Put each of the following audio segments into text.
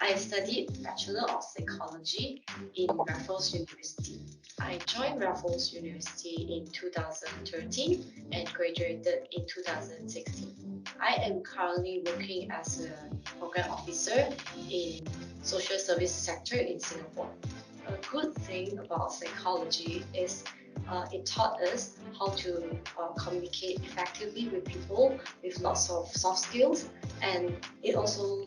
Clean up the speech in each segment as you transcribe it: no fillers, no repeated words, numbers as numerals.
I studied Bachelor of Psychology in Raffles University. I joined Raffles University in 2013 and graduated in 2016. I am currently working as a program officer in social service sector in Singapore. A good thing about psychology is it taught us how to communicate effectively with people with lots of soft skills, and it also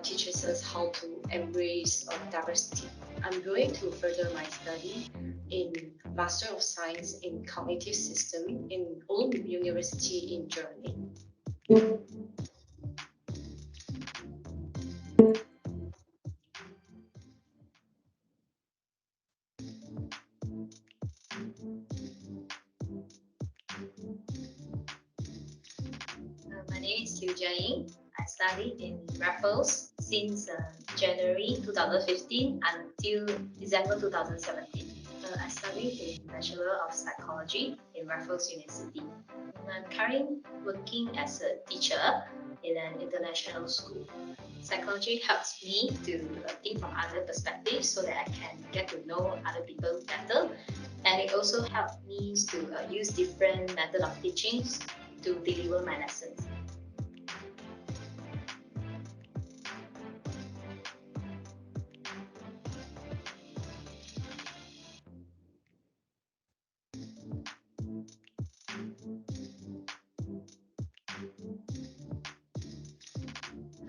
teaches us how to embrace diversity. I'm going to further my study in Master of Science in Cognitive System in Ulm University in Germany. My name is Ying. I studied in Raffles since January 2015 until December 2017. I studied in Bachelor of Psychology in Raffles University. I'm currently working as a teacher in an international school. Psychology helps me to think from other perspectives so that I can get to know other people better. And it also helps me to use different method of teachings to deliver my lessons.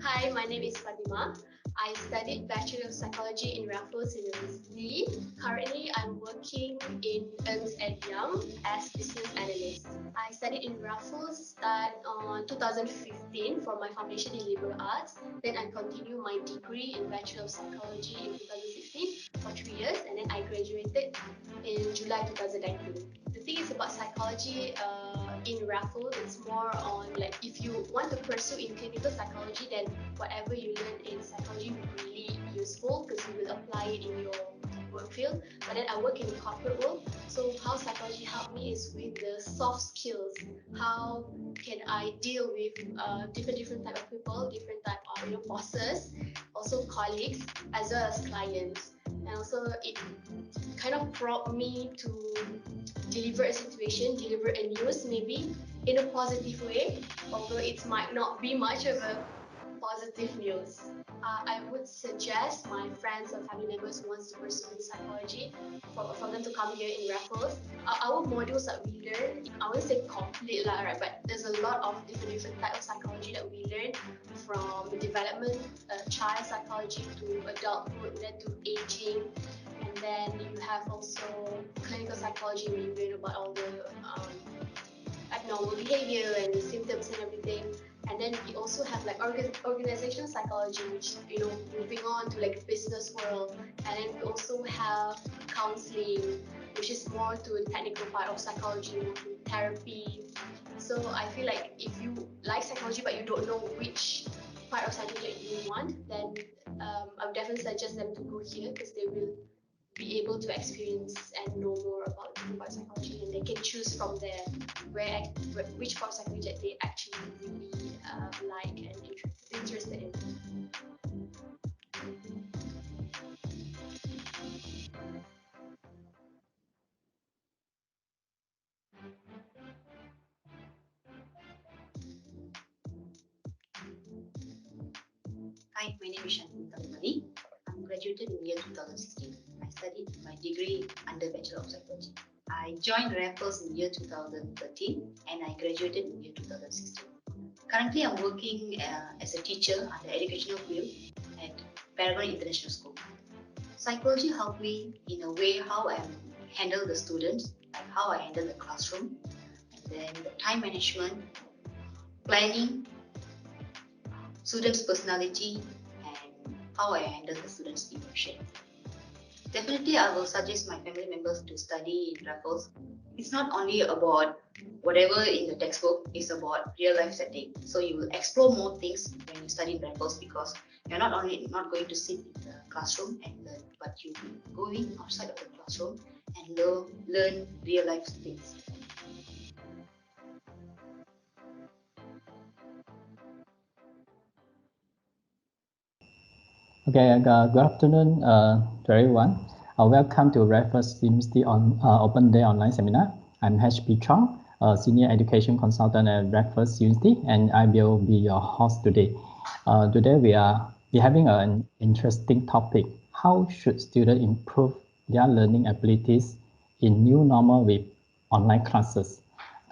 Hi, my name is Fatima. I studied Bachelor of Psychology in Raffles University. Currently, I'm working in Ernst & Young as business analyst. I studied in Raffles start on 2015 for my foundation in liberal arts. Then I continue my degree in Bachelor of Psychology in 2016 for 3 years, and then I graduated in July 2019. The thing is about psychology in Raffles, it's more on like if you want to pursue in clinical psychology, then whatever you learn in psychology will be really useful because you will apply it in your work field. But then I work in the corporate world, so how psychology helped me is with the soft skills. How can I deal with different type of people, different type of bosses, also colleagues as well as clients, and also it kind of brought me to deliver a situation, deliver a news maybe in a positive way, although it might not be much of a positive news. I would suggest my friends and family members who wants to pursue psychology for them to come here in Raffles. Our modules that we learn, I won't say complete lah, right? But there's a lot of different type of psychology that we learn, from development, child psychology to adulthood, then to aging, and then you have also clinical psychology where you learn about all the abnormal behavior and the symptoms and everything. And then we also have like organizational psychology, which moving on to like business world. And then we also have counseling, which is more to the technical part of psychology, more to therapy. So I feel like if you like psychology but you don't know which part of psychology you want, then I would definitely suggest them to go here because they will be able to experience and know more about different parts of psychology, and they can choose from there which part of psychology that they actually really like and interested in. Hi, my name is Shaminiros. I'm graduated in year 2016. I studied my degree under Bachelor of Psychology. I joined Raffles in year 2013 and I graduated in year 2016. Currently, I'm working as a teacher under educational field at Paragon International School. Psychology helped me in a way how I handle the students, like how I handle the classroom, and then the time management, planning, students' personality, and how I handle the students' emotion. Definitely, I will suggest my family members to study in Raffles. It's not only about whatever in the textbook, it's about real life setting. So you will explore more things when you study in Raffles, because you're not only not going to sit in the classroom and learn, but you'll be going outside of the classroom and learn real life things. Okay, good afternoon to everyone. Welcome to Raffles University on Open Day Online Seminar. I'm HP Chong, a Senior Education Consultant at Raffles University, and I will be your host today. Today we are having an interesting topic. How should students improve their learning abilities in new normal with online classes?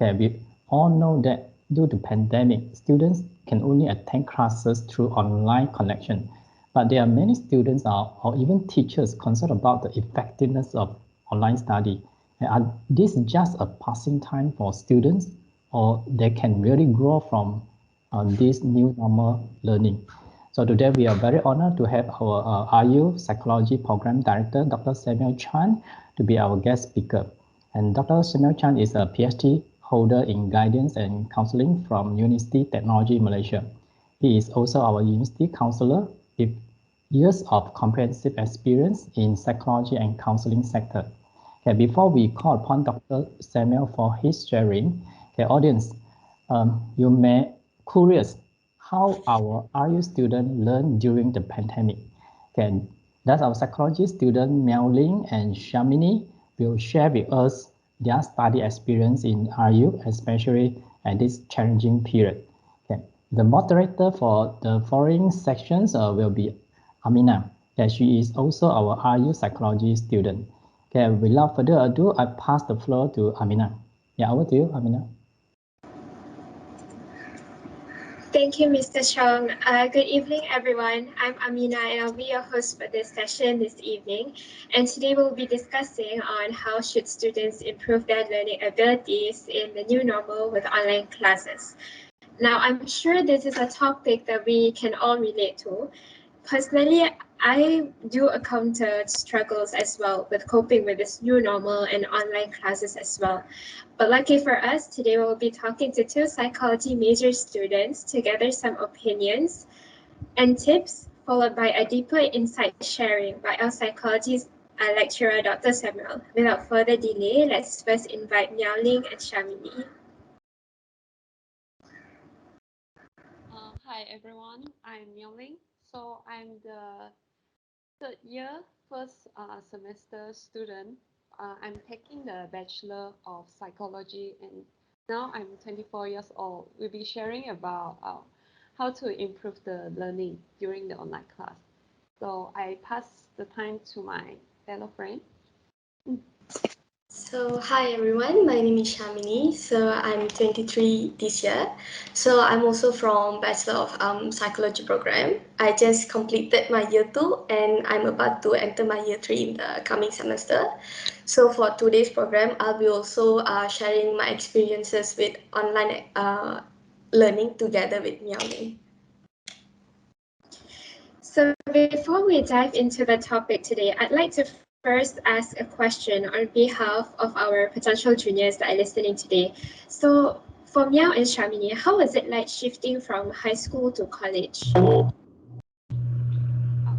Okay, we all know that due to pandemic, students can only attend classes through online connection. But there are many students or even teachers concerned about the effectiveness of online study. Are this just a passing time for students, or they can really grow from this new normal learning? So today we are very honored to have our RU Psychology Program Director, Dr. Samuel Chan, to be our guest speaker. And Dr. Samuel Chan is a PhD holder in guidance and counseling from University Technology Malaysia. He is also our university counselor with years of comprehensive experience in psychology and counseling sector. Okay, before we call upon Dr. Samuel for his sharing, okay, audience, you may curious how our RU students learn during the pandemic. Okay, that's our psychology student Miao Ling and Shamini will share with us their study experience in RU, especially at this challenging period. Okay, the moderator for the following sections will be Aminah. Yeah, she is also our RU psychology student. Okay, without further ado, I pass the floor to Aminah. Yeah, over to you, Aminah. Thank you, Mr. Chong. Good evening, everyone. I'm Aminah, and I'll be your host for this session this evening. And today we'll be discussing on how should students improve their learning abilities in the new normal with online classes. Now, I'm sure this is a topic that we can all relate to. Personally, I do encounter struggles as well with coping with this new normal and online classes as well. But lucky for us, today we'll be talking to two psychology major students to gather some opinions and tips, followed by a deeper insight sharing by our psychology lecturer, Dr. Samuel. Without further delay, let's first invite Miao Ling and Shamini. Hi everyone, I'm Miao Ling. So I'm the third year, first semester student. I'm taking the Bachelor of Psychology and now I'm 24 years old. We'll be sharing about how to improve the learning during the online class. So I pass the time to my fellow friend. So hi everyone, my name is Shamini. So I'm 23 this year. So I'm also from Bachelor of Psychology program. I just completed my year 2 and I'm about to enter my year 3 in the coming semester. So for today's program, I'll be also sharing my experiences with online learning together with Miao Ling. So before we dive into the topic today, I'd like to first ask a question on behalf of our potential juniors that are listening today. So for Miao and Shamini, how was it like shifting from high school to college?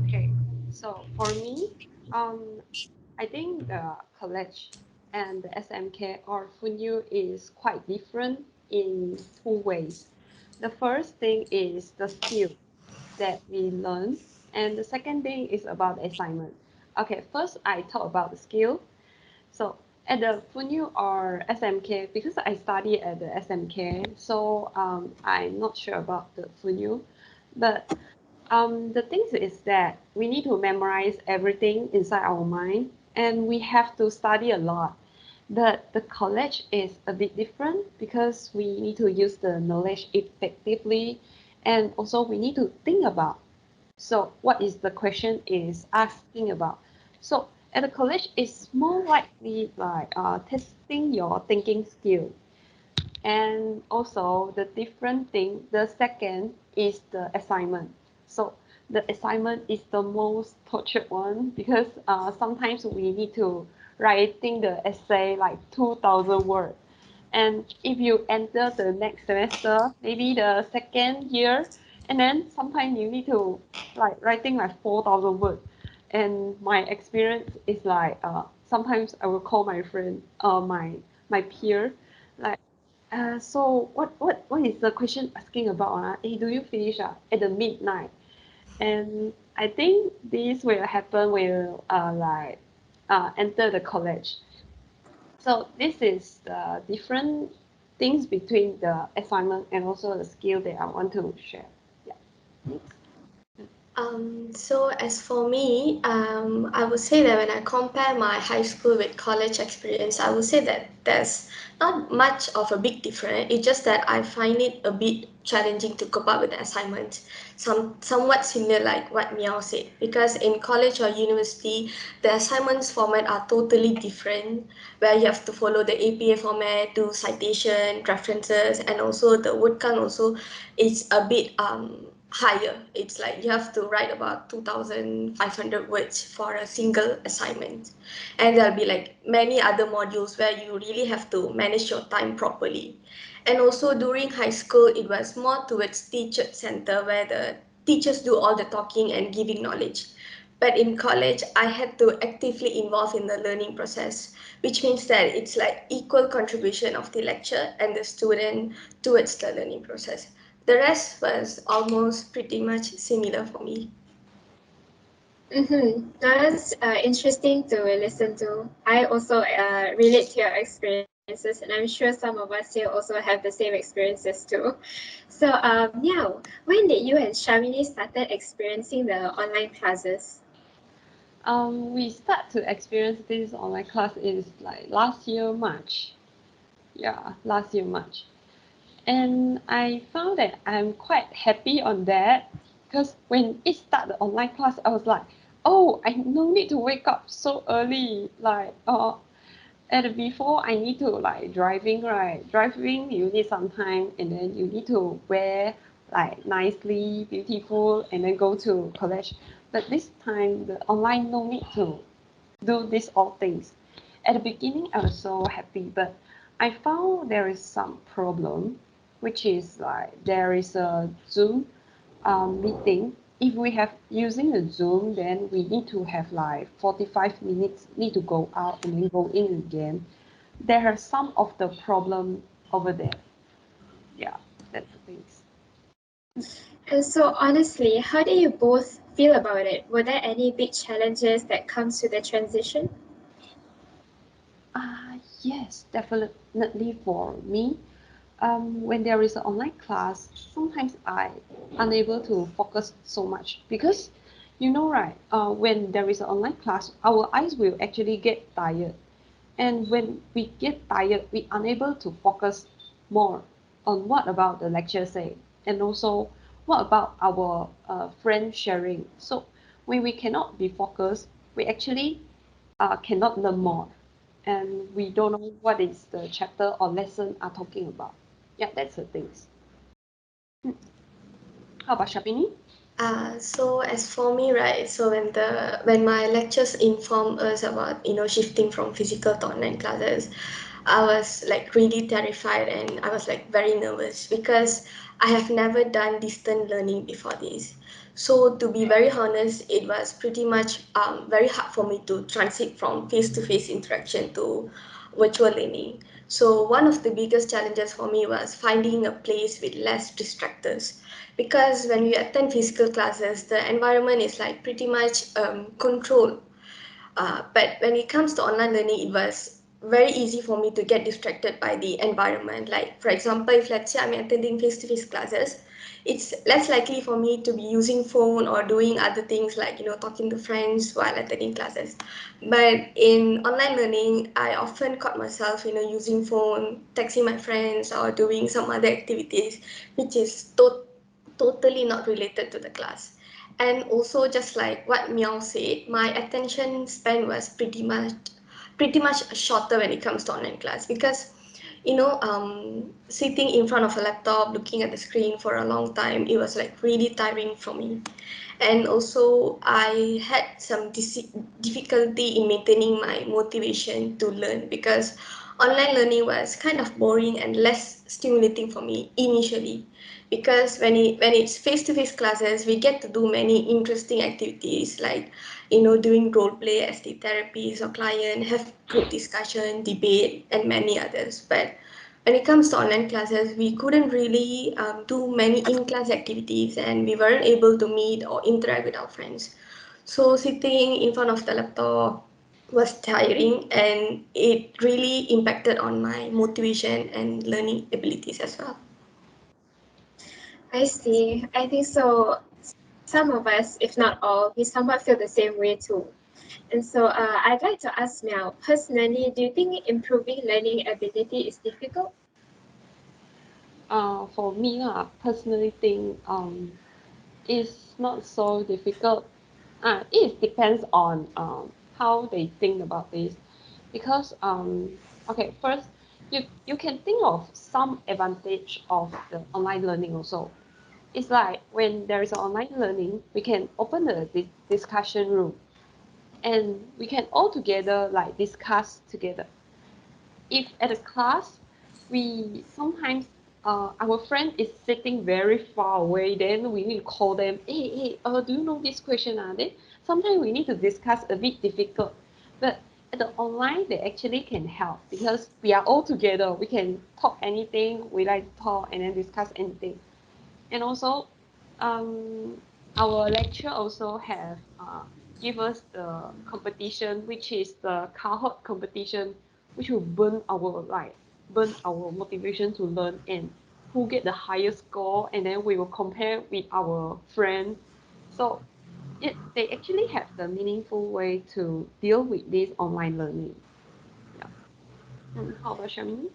Okay, so for me, I think the college and the SMK or FUNU is quite different in two ways. The first thing is the skill that we learn, and the second thing is about assignment. Okay, first I talk about the skill. So at the FUNU or SMK, because I study at the SMK, so I'm not sure about the FUNU, but the thing is that we need to memorize everything inside our mind and we have to study a lot. But the college is a bit different because we need to use the knowledge effectively and also we need to think about. So what is the question is asking about. So at the college, it's more likely like testing your thinking skill. And also the different thing, the second is the assignment. So the assignment is the most tortured one because sometimes we need to writing the essay like 2,000 words. And if you enter the next semester, maybe the second year, and then sometimes you need to like writing like 4,000 words. And my experience is like sometimes I will call my friend, my peer, like so what is the question asking about? Hey, do you finish at the midnight? And I think this will happen will enter the college. So this is the different things between the assignment and also the skill that I want to share. Yeah. Next. So as for me, I would say that when I compare my high school with college experience, I would say that there's not much of a big difference. It's just that I find it a bit challenging to cope up with the assignments. Somewhat similar like what Miao said, because in college or university, the assignments format are totally different, where you have to follow the APA format, do citation, references, and also the word count also is a bit higher. It's like you have to write about 2,500 words for a single assignment. And there'll be like many other modules where you really have to manage your time properly. And also during high school, it was more towards teacher center where the teachers do all the talking and giving knowledge. But in college, I had to actively involve in the learning process, which means that it's like equal contribution of the lecture and the student towards the learning process. The rest was almost pretty much similar for me. That's interesting to listen to. I also relate to your experiences, and I'm sure some of us here also have the same experiences too. So, yeah, when did you and Shamini started experiencing the online classes? We start to experience this online class is like last year March. Yeah, last year March. And I found that I'm quite happy on that because when it started the online class, I was like, oh, I no need to wake up so early. And before I need to like driving, right? Driving, you need some time and then you need to wear like nicely, beautiful, and then go to college. But this time, the online no need to do these all things. At the beginning, I was so happy, but I found there is some problem, which is like there is a Zoom meeting. If we have using the Zoom, then we need to have like 45 minutes, need to go out and then go in again. There are some of the problem over there. Yeah, that's the things. And so, honestly, how do you both feel about it? Were there any big challenges that comes to the transition? Yes, definitely for me. When there is an online class, sometimes I unable to focus so much because you know right, when there is an online class, our eyes will actually get tired. And when we get tired, we unable to focus more on what about the lecture say, and also what about our friend sharing. So when we cannot be focused, we actually cannot learn more, and we don't know what is the chapter or lesson are talking about. Yeah, that's the things. How about Shabini? So as for me, right, so when my lectures inform us about shifting from physical to online classes, I was like really terrified and I was like very nervous because I have never done distant learning before this. So to be very honest, it was pretty much very hard for me to transit from face-to-face interaction to virtual learning. So one of the biggest challenges for me was finding a place with less distractors, because when we attend physical classes, the environment is like pretty much controlled. But when it comes to online learning, it was very easy for me to get distracted by the environment. Like, for example, if let's say I'm attending face-to-face classes, it's less likely for me to be using phone or doing other things like, talking to friends while attending classes. But in online learning, I often caught myself, using phone, texting my friends, or doing some other activities, which is totally not related to the class. And also, just like what Miao said, my attention span was pretty much shorter when it comes to online class, because sitting in front of a laptop looking at the screen for a long time, it was like really tiring for me. And also I had some difficulty in maintaining my motivation to learn, because online learning was kind of boring and less stimulating for me initially, because when it's face-to-face classes, we get to do many interesting activities like doing role play as the therapist or client, have group discussion, debate, and many others. But when it comes to online classes, we couldn't really do many in-class activities and we weren't able to meet or interact with our friends. So sitting in front of the laptop was tiring and it really impacted on my motivation and learning abilities as well. I see. I think so. Some of us, if not all, we somewhat feel the same way too. And so I'd like to ask Miao, personally, do you think improving learning ability is difficult? For me, personally think it's not so difficult. It depends on how they think about this, because okay, first you can think of some advantage of the online learning also. It's like when there is online learning, we can open the discussion room and we can all together like discuss together. If at a class, we sometimes our friend is sitting very far away, then we need to call them, hey, do you know this question? Then sometimes we need to discuss a bit difficult. But at the online, they actually can help because we are all together. We can talk anything we like to talk and then discuss anything. And also, um, our lecture also have give us the competition, which is the cohort competition, which will burn our motivation to learn and who get the highest score, and then we will compare with our friends. So they actually have the meaningful way to deal with this online learning. Yeah. How about Shamini?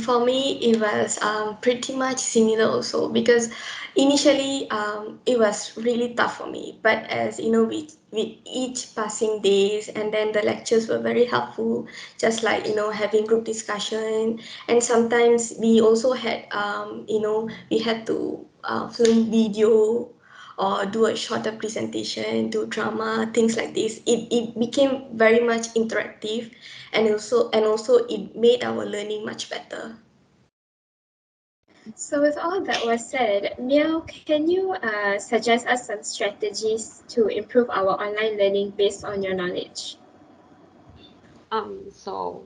For me, it was pretty much similar also because initially it was really tough for me. But as you know, with each passing days, and then the lectures were very helpful, just like having group discussion, and sometimes we also had we had to film video or do a shorter presentation, do drama, things like this. It became very much interactive and also it made our learning much better. So with all that was said, Miao, can you suggest us some strategies to improve our online learning based on your knowledge? So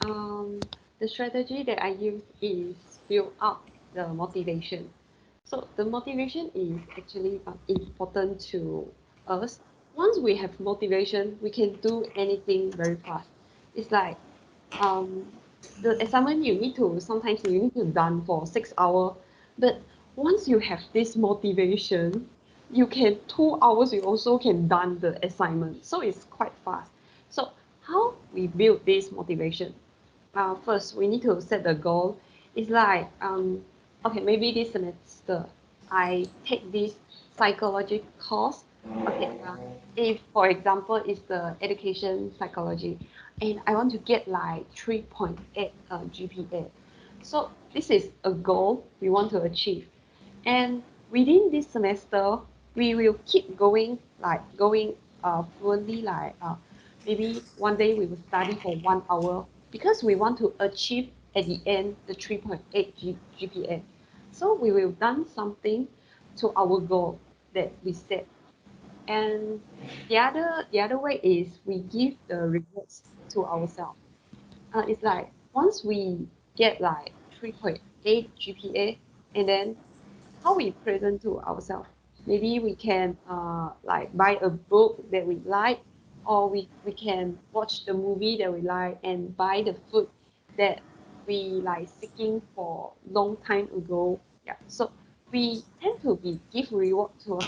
the strategy that I use is build up the motivation. So the motivation is actually important to us. Once we have motivation, we can do anything very fast. It's like um, the assignment sometimes you need to done for 6 hours, but once you have this motivation, you can 2 hours you also can done the assignment. So it's quite fast. So how we build this motivation? First, we need to set the goal. It's like, okay, maybe this semester I take this psychology course. Okay, if for example it's the education psychology, and I want to get like 3.8 GPA. So this is a goal we want to achieve. And within this semester, we will keep going fluently, maybe one day we will study for 1 hour because we want to achieve at the end the 3.8 GPA. So we will done something to our goal that we set. And the other way is we give the rewards to ourselves. It's like once we get like 3.8 GPA, and then how we present to ourselves. Maybe we can like buy a book that we like, or we can watch the movie that we like and buy the food that we like seeking for long time ago. Yeah. So we tend to be give reward to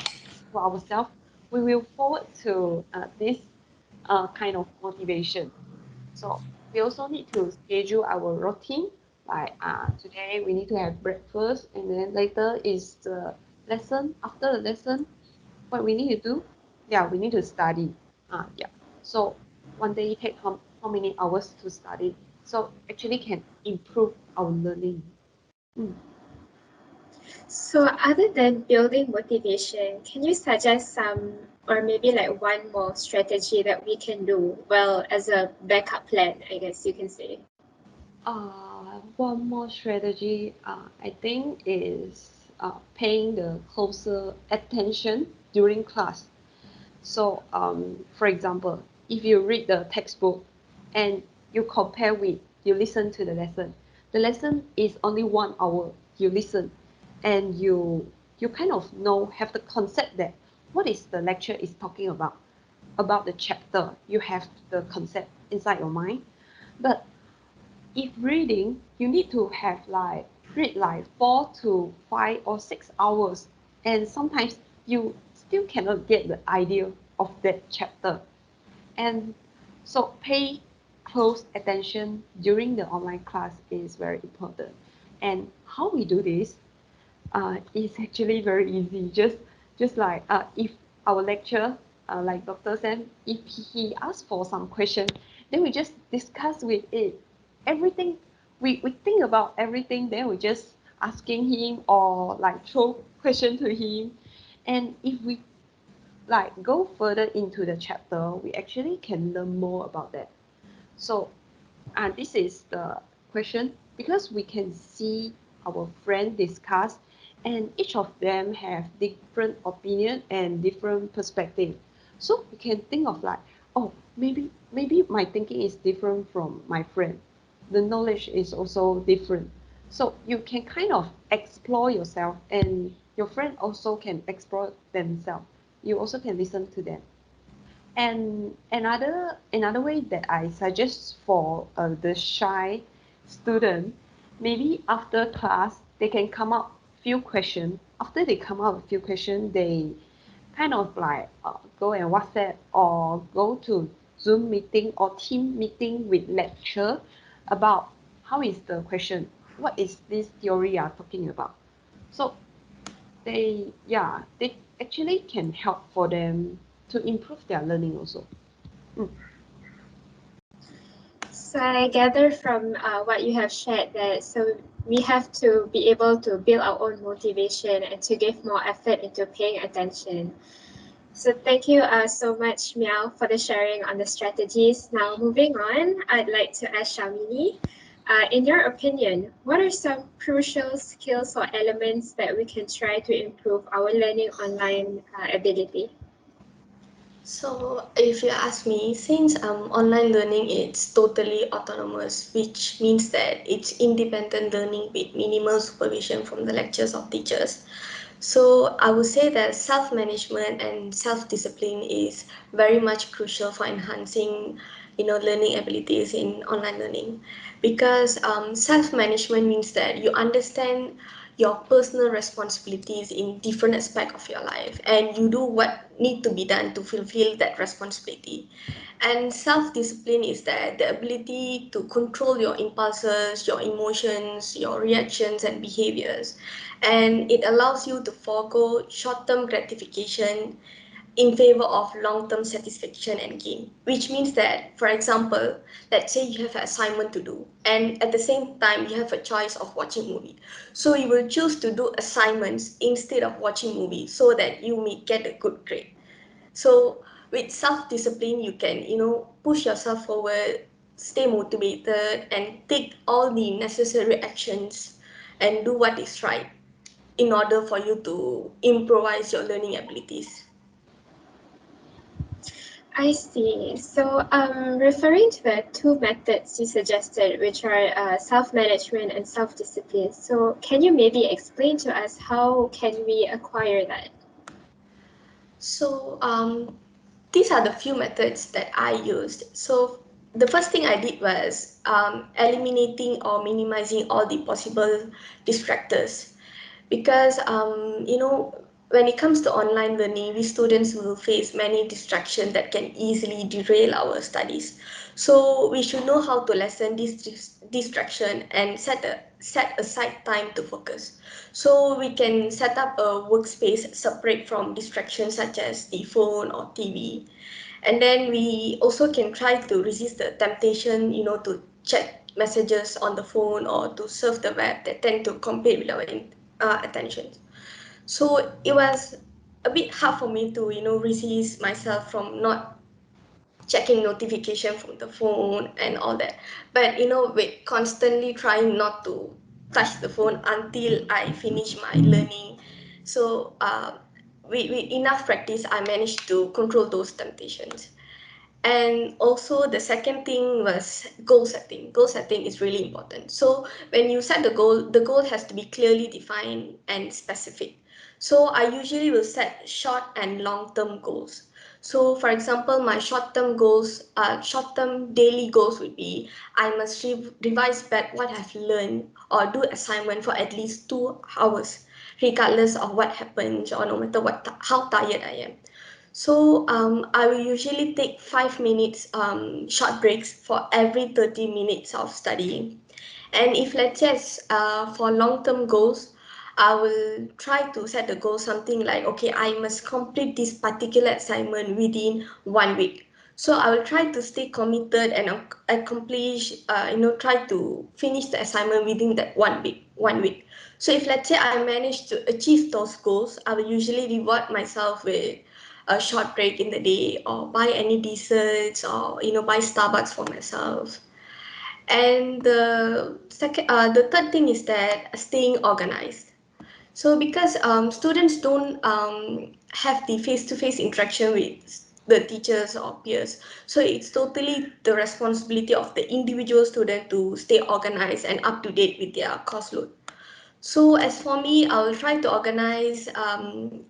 ourselves. We will forward to this kind of motivation. So we also need to schedule our routine. Like today we need to have breakfast, and then later is the lesson. After the lesson, what we need to do? Yeah, we need to study. Yeah. So one day take how many hours to study? So actually can improve our learning. Mm. So other than building motivation, can you suggest some or maybe like one more strategy that we can do well as a backup plan, I guess you can say? One more strategy, I think, is paying the closer attention during class. So, for example, if you read the textbook and you compare with you listen to the lesson is only 1 hour. You listen and you kind of know have the concept that what is the lecture is talking about the chapter. You have the concept inside your mind. But if reading, you need to have like read like 4 to 5 or 6 hours, and sometimes you still cannot get the idea of that chapter. And so pay close attention during the online class is very important. And how we do this is actually very easy. Just like if our lecturer, like Dr. Sam, if he asks for some question, then we just discuss with it. Everything we think about everything, then we just asking him or like throw question to him. And if we like go further into the chapter, we actually can learn more about that. So this is the question because we can see our friend discuss and each of them have different opinion and different perspective. So we can think of like, oh, maybe my thinking is different from my friend. The knowledge is also different. So you can kind of explore yourself and your friend also can explore themselves. You also can listen to them. And another way that I suggest for the shy student, maybe after class they can come up few questions. After they come up with few questions, they kind of like go and WhatsApp or go to Zoom meeting or team meeting with lecturer about how is the question, what is this theory are talking about. So they actually can help for them to improve their learning also. So I gather from what you have shared that so we have to be able to build our own motivation and to give more effort into paying attention. So thank you so much, Miao, for the sharing on the strategies. Now moving on, I'd like to ask Shamini, in your opinion, what are some crucial skills or elements that we can try to improve our learning online ability? So, if you ask me, since online learning is totally autonomous, which means that it's independent learning with minimal supervision from the lectures of teachers. So, I would say that self management and self discipline is very much crucial for enhancing, learning abilities in online learning, because self management means that you understand your personal responsibilities in different aspect of your life and you do what need to be done to fulfill that responsibility. And self-discipline is that the ability to control your impulses, your emotions, your reactions and behaviors, and it allows you to forego short-term gratification in favor of long-term satisfaction and gain, which means that, for example, let's say you have an assignment to do and at the same time you have a choice of watching movie, so you will choose to do assignments instead of watching movie so that you may get a good grade. So with self-discipline you can push yourself forward, stay motivated and take all the necessary actions and do what is right in order for you to improvise your learning abilities. I see. So, referring to the two methods you suggested, which are self-management and self-discipline, so can you maybe explain to us how can we acquire that? So these are the few methods that I used. So the first thing I did was eliminating or minimizing all the possible distractors, because when it comes to online learning, we students will face many distractions that can easily derail our studies. So we should know how to lessen this distraction and set aside time to focus. So we can set up a workspace separate from distractions such as the phone or TV. And then we also can try to resist the temptation, to check messages on the phone or to surf the web that tend to compete with our attention. So it was a bit hard for me to, resist myself from not checking notification from the phone and all that. But with constantly trying not to touch the phone until I finish my learning. So with enough practice, I managed to control those temptations. And also the second thing was goal setting. Goal setting is really important. So when you set the goal has to be clearly defined and specific. So I usually will set short and long-term goals. So for example, my short-term daily goals would be I must revise back what I've learned or do assignment for at least 2 hours, regardless of what happens or no matter how tired I am. So I will usually take 5 minutes short breaks for every 30 minutes of studying. And if let's say for long-term goals, I will try to set the goal something like, okay, I must complete this particular assignment within 1 week. So I will try to stay committed and accomplish, try to finish the assignment within that 1 week. 1 week. So if let's say I manage to achieve those goals, I will usually reward myself with a short break in the day or buy any desserts or buy Starbucks for myself. And the third thing is that staying organized. So because students don't have the face-to-face interaction with the teachers or peers, so it's totally the responsibility of the individual student to stay organized and up to date with their course load. So as for me, I will try to organize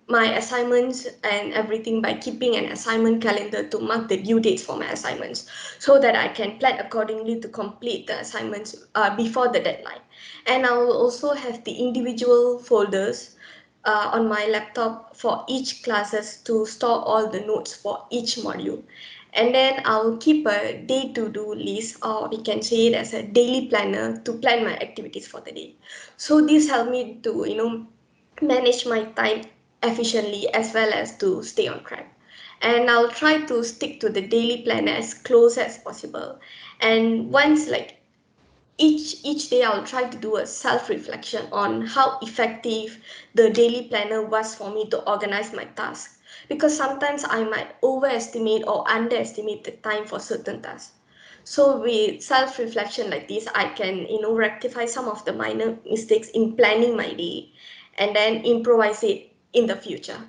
my assignments and everything by keeping an assignment calendar to mark the due dates for my assignments so that I can plan accordingly to complete the assignments before the deadline. And I will also have the individual folders on my laptop for each classes to store all the notes for each module. And then I'll keep a day to-do list, or we can say it as a daily planner to plan my activities for the day. So this helped me to, manage my time efficiently as well as to stay on track. And I'll try to stick to the daily planner as close as possible. And once like each day I'll try to do a self-reflection on how effective the daily planner was for me to organize my tasks, because sometimes I might overestimate or underestimate the time for certain tasks. So with self-reflection like this, I can rectify some of the minor mistakes in planning my day and then improvise it in the future.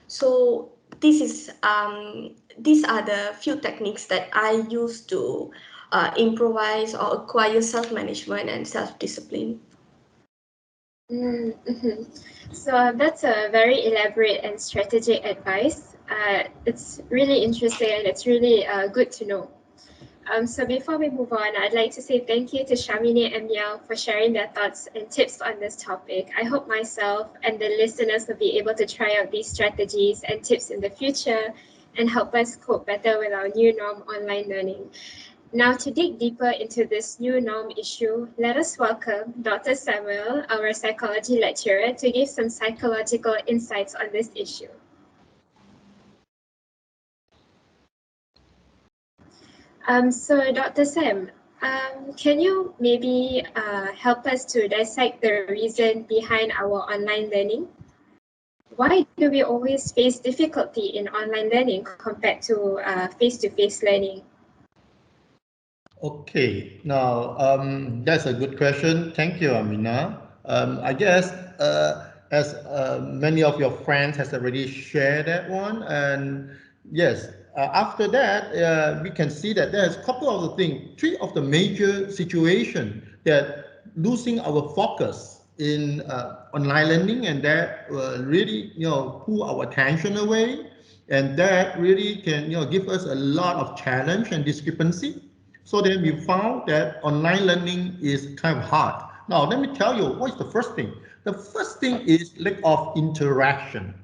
So these are the few techniques that I use to improvise or acquire self-management and self-discipline. Mm-hmm. So that's a very elaborate and strategic advice. It's really interesting and it's really good to know. So before we move on, I'd like to say thank you to Shamini and Miao for sharing their thoughts and tips on this topic. I hope myself and the listeners will be able to try out these strategies and tips in the future and help us cope better with our new norm online learning. Now, to dig deeper into this new norm issue, let us welcome Dr. Samuel, our psychology lecturer, to give some psychological insights on this issue. So Dr. Sam, can you maybe help us to dissect the reason behind our online learning? Why do we always face difficulty in online learning compared to face-to-face learning? Okay, now that's a good question. Thank you, Aminah. I guess as many of your friends has already shared that one, and yes, after that we can see that there's a couple of the things, three of the major situation that losing our focus in online learning, and that really pull our attention away, and that really can give us a lot of challenge and discrepancy. So then we found that online learning is kind of hard. Now, let me tell you, what is the first thing? The first thing is lack of interaction.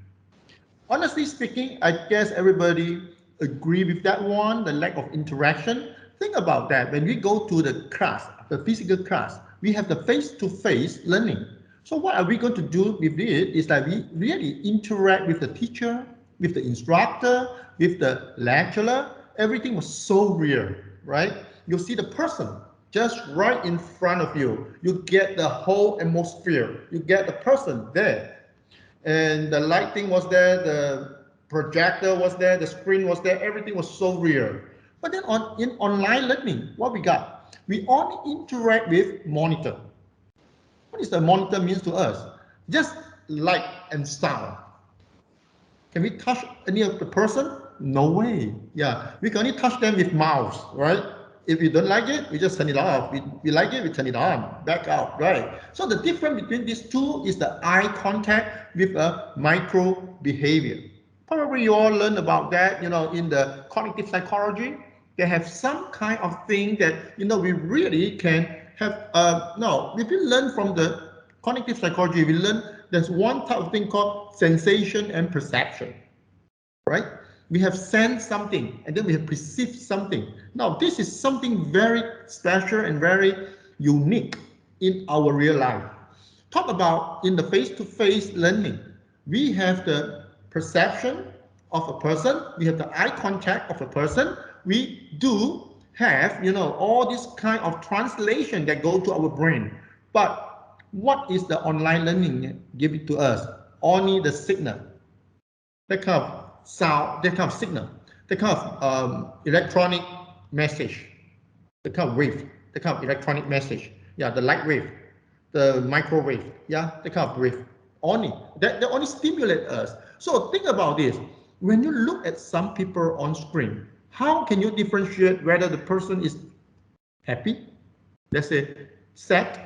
Honestly speaking, I guess everybody agree with that one, the lack of interaction. Think about that. When we go to the class, the physical class, we have the face-to-face learning. So what are we going to do with it is that we really interact with the teacher, with the instructor, with the lecturer. Everything was so real, right? You see the person just right in front of you. You get the whole atmosphere. You get the person there, and the lighting was there, the projector was there, the screen was there, everything was so real. But then in online learning, what we got? We only interact with monitor. What is the monitor means to us? Just light and sound. Can we touch any of the person? No way. Yeah, we can only touch them with mouse, right? If we don't like it, we just turn it off. We like it, we turn it on, back out, right? So the difference between these two is the eye contact with a micro behavior. Probably you all learn about that, in the cognitive psychology. They have some kind of thing that, we really can have, no, if you learn from the cognitive psychology, we learn there's one type of thing called sensation and perception, right? We have sensed something and then we have perceived something. Now, this is something very special and very unique in our real life. Talk about in the face-to-face learning, we have the perception of a person, we have the eye contact of a person, we do have, all this kind of translation that go to our brain. But what is the online learning give it to us? Only the signal, that kind of sound, that kind of signal, that kind of electronic message, the kind of wave, the kind of electronic message. Yeah, the light wave, the microwave, yeah, the kind of wave. Only that only stimulate us. So think about this. When you look at some people on screen, how can you differentiate whether the person is happy, let's say sad,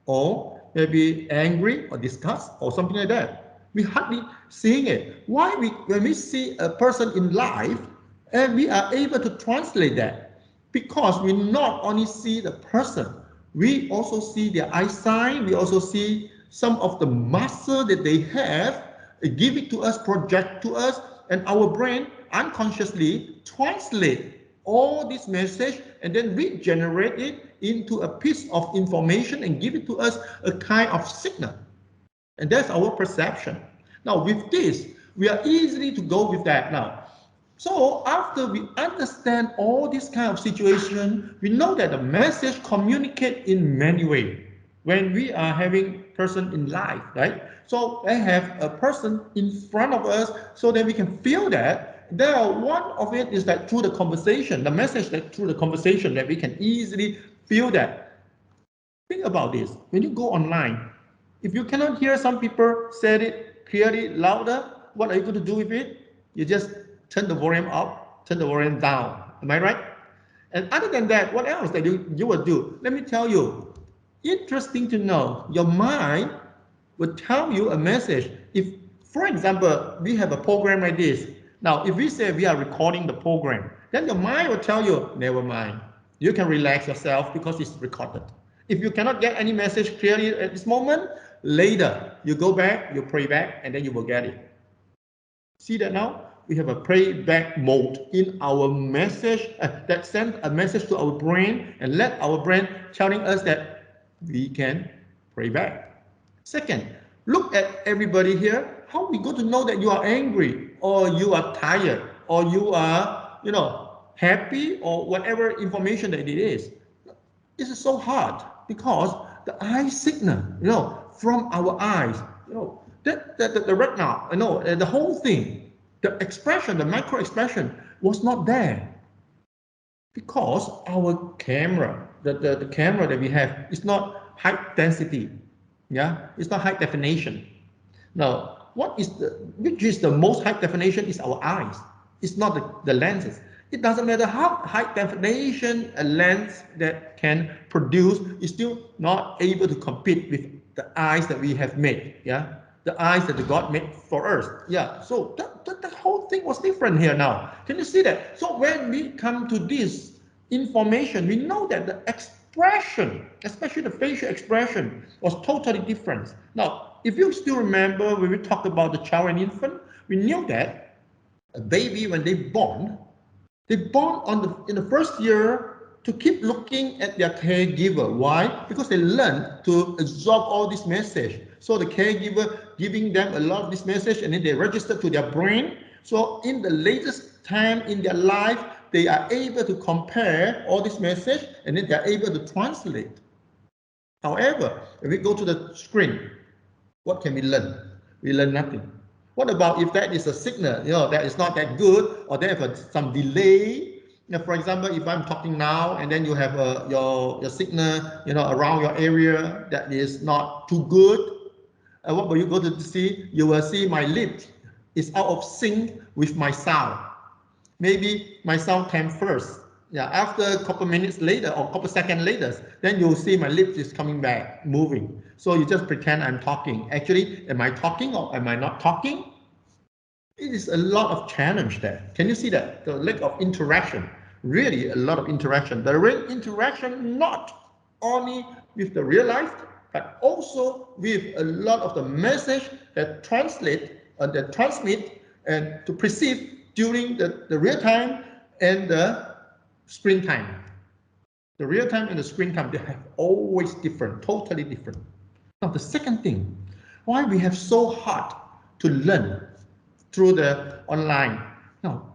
or maybe angry or disgust or something like that? We hardly seeing it. Why when we see a person in life and we are able to translate that? Because we not only see the person, we also see their eyesight, we also see some of the muscle that they have, give it to us, project to us, and our brain unconsciously translate all this message and then regenerate it into a piece of information and give it to us a kind of signal. And that's our perception. Now with this, we are easily to go with that now. So after we understand all this kind of situation, we know that the message communicate in many ways. When we are having person in life, right? So they have a person in front of us so that we can feel that. There, one of it is that through the conversation, the message that through the conversation that we can easily feel that. Think about this. When you go online, if you cannot hear some people say it clearly, louder, what are you going to do with it? You just turn the volume up, turn the volume down. Am I right? And other than that, what else that you will do? Let me tell you. Interesting to know, your mind will tell you a message. If, for example, we have a program like this. Now, if we say we are recording the program, then your mind will tell you, never mind. You can relax yourself because it's recorded. If you cannot get any message clearly at this moment, later you go back, you pray back, and then you will get it. See that now? We have a playback mode in our message that sends a message to our brain and let our brain telling us that we can pray back. Second, look at everybody here. How are we going to know that you are angry or you are tired or you are, happy or whatever information that it is? This is so hard because the eye signal, from our eyes, the retina, the whole thing, the expression, the micro expression was not there because our camera, the camera that we have is not high density, yeah, it's not high definition. Now, which is the most high definition is our eyes. It's not the lenses. It doesn't matter how high definition a lens that can produce is still not able to compete with the eyes that we have made. Yeah, the eyes that the God made for us. Yeah, so the whole thing was different here now. Can you see that? So when we come to this information, we know that the expression, especially the facial expression, was totally different. Now, if you still remember when we talked about the child and infant, we knew that a baby, when they born in the first year to keep looking at their caregiver. Why? Because they learn to absorb all this message. So the caregiver giving them a lot of this message and then they register to their brain. So in the latest time in their life, they are able to compare all this message and then they are able to translate. However, if we go to the screen, what can we learn? We learn nothing. What about if that is a signal, that is not that good, or they have some delay? For example, if I'm talking now and then you have your signal, around your area that is not too good, what will you go to see? You will see my lips is out of sync with my sound. maybe my sound came first. Yeah, after a couple minutes later or a couple seconds later, then you'll see my lips is coming back, moving. So you just pretend I'm talking. Actually, am I talking or am I not talking? It is a lot of challenge there. Can you see that? The lack of interaction, really a lot of interaction. The real interaction not only with the real life, but also with a lot of the message that transmit and to perceive during the real time and the screen time. The real time and the screen time, they have always different, totally different. Now, the second thing, why we have so hard to learn through the online? No,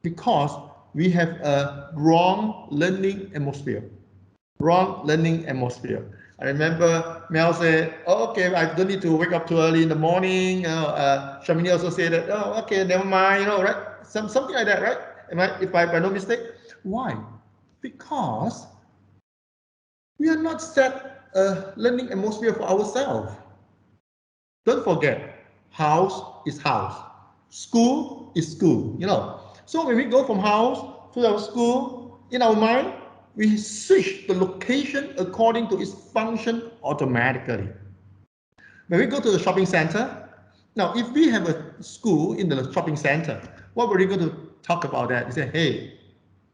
because we have a wrong learning atmosphere. Wrong learning atmosphere. I remember Mel said, oh, okay, I don't need to wake up too early in the morning. Shamini also said that, oh, okay, never mind, right? Something like that, right? If I by no mistake. Why? Because we are not set a learning atmosphere for ourselves. Don't forget, house is house. School is school, So when we go from house to our school, in our mind, we switch the location according to its function automatically. When we go to the shopping center, now if we have a school in the shopping center, what were we going to talk about that? You say, hey,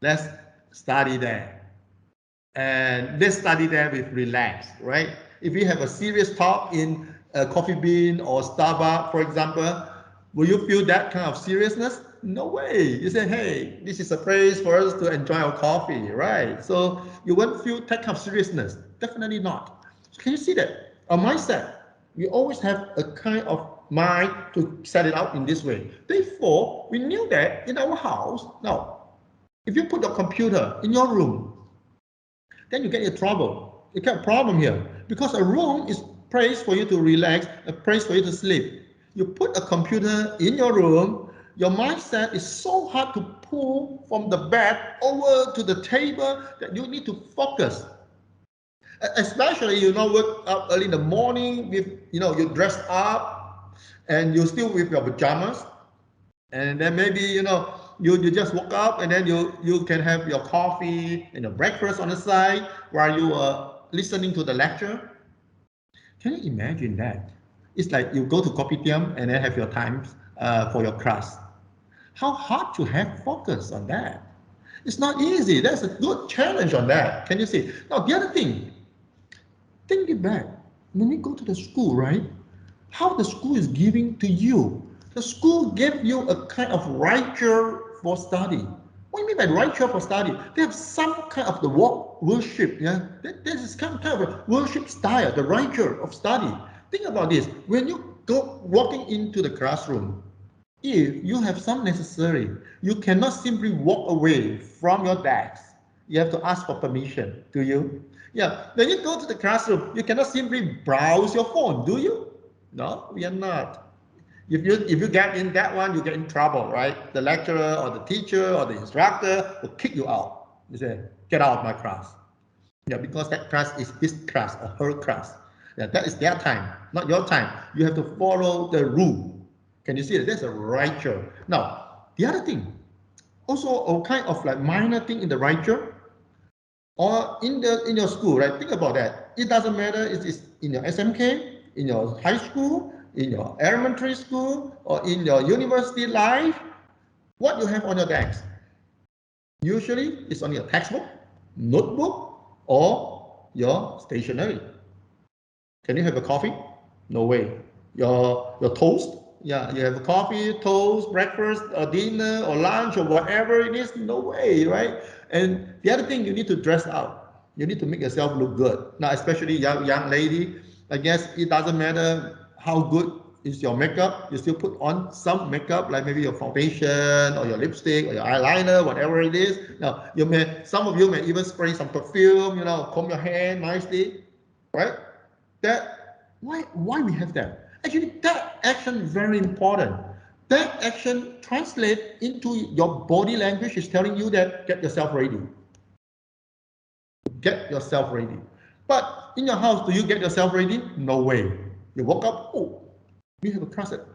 let's study there. And let's study there with relax, right? If we have a serious talk in a coffee bean or Starbucks, for example, will you feel that kind of seriousness? No way. You say, hey, this is a place for us to enjoy our coffee, right? So you won't feel that kind of seriousness. Definitely not. So can you see that? Our mindset, we always have a kind of mind to set it out in this way. Therefore, we knew that in our house. Now, if you put your computer in your room, then you get in trouble. You get a problem here because a room is a place for you to relax, a place for you to sleep. You put a computer in your room, your mindset is so hard to pull from the bed over to the table that you need to focus. Especially you wake up early in the morning with you dress up and you're still with your pajamas, and then maybe you just woke up and then you can have your coffee and your breakfast on the side while you are listening to the lecture. Can you imagine that? It's like you go to kopitiam and then have your times for your class. How hard to have focus on that? It's not easy. That's a good challenge on that. Can you see? Now the other thing, think it back. When we go to the school, right? How the school is giving to you. The school gave you a kind of rigor for study. What do you mean by rigor for study? They have some kind of the worship, yeah? This is kind of a worship style, the rigor of study. Think about this. When you go walking into the classroom, if you have some necessary, you cannot simply walk away from your desk. You have to ask for permission, do you? Yeah, when you go to the classroom, you cannot simply browse your phone, do you? No, we are not. If you get in that one, you get in trouble, right? The lecturer or the teacher or the instructor will kick you out. You say, get out of my class. Yeah, because that class is his class or her class. Yeah, that is their time, not your time. You have to follow the rule. Can you see that? That's a rigor. Now, the other thing, also a kind of like minor thing in the rigor, or in your school, right? Think about that. It doesn't matter if it's in your SMK, in your high school, in your elementary school, or in your university life. What you have on your desk? Usually, it's on your textbook, notebook, or your stationery. Can you have a coffee? No way. Your toast? Yeah, you have a coffee, toast, breakfast, or dinner, or lunch, or whatever it is. No way, right? And the other thing, you need to dress out. You need to make yourself look good. Now, especially young lady, I guess it doesn't matter how good is your makeup. You still put on some makeup, like maybe your foundation, or your lipstick, or your eyeliner, whatever it is. Now, some of you may even spray some perfume. Comb your hair nicely, right? That why we have that? Actually, that action is very important. That action translates into your body language is telling you that get yourself ready. Get yourself ready. But in your house, do you get yourself ready? No way. You woke up, oh, we have a class at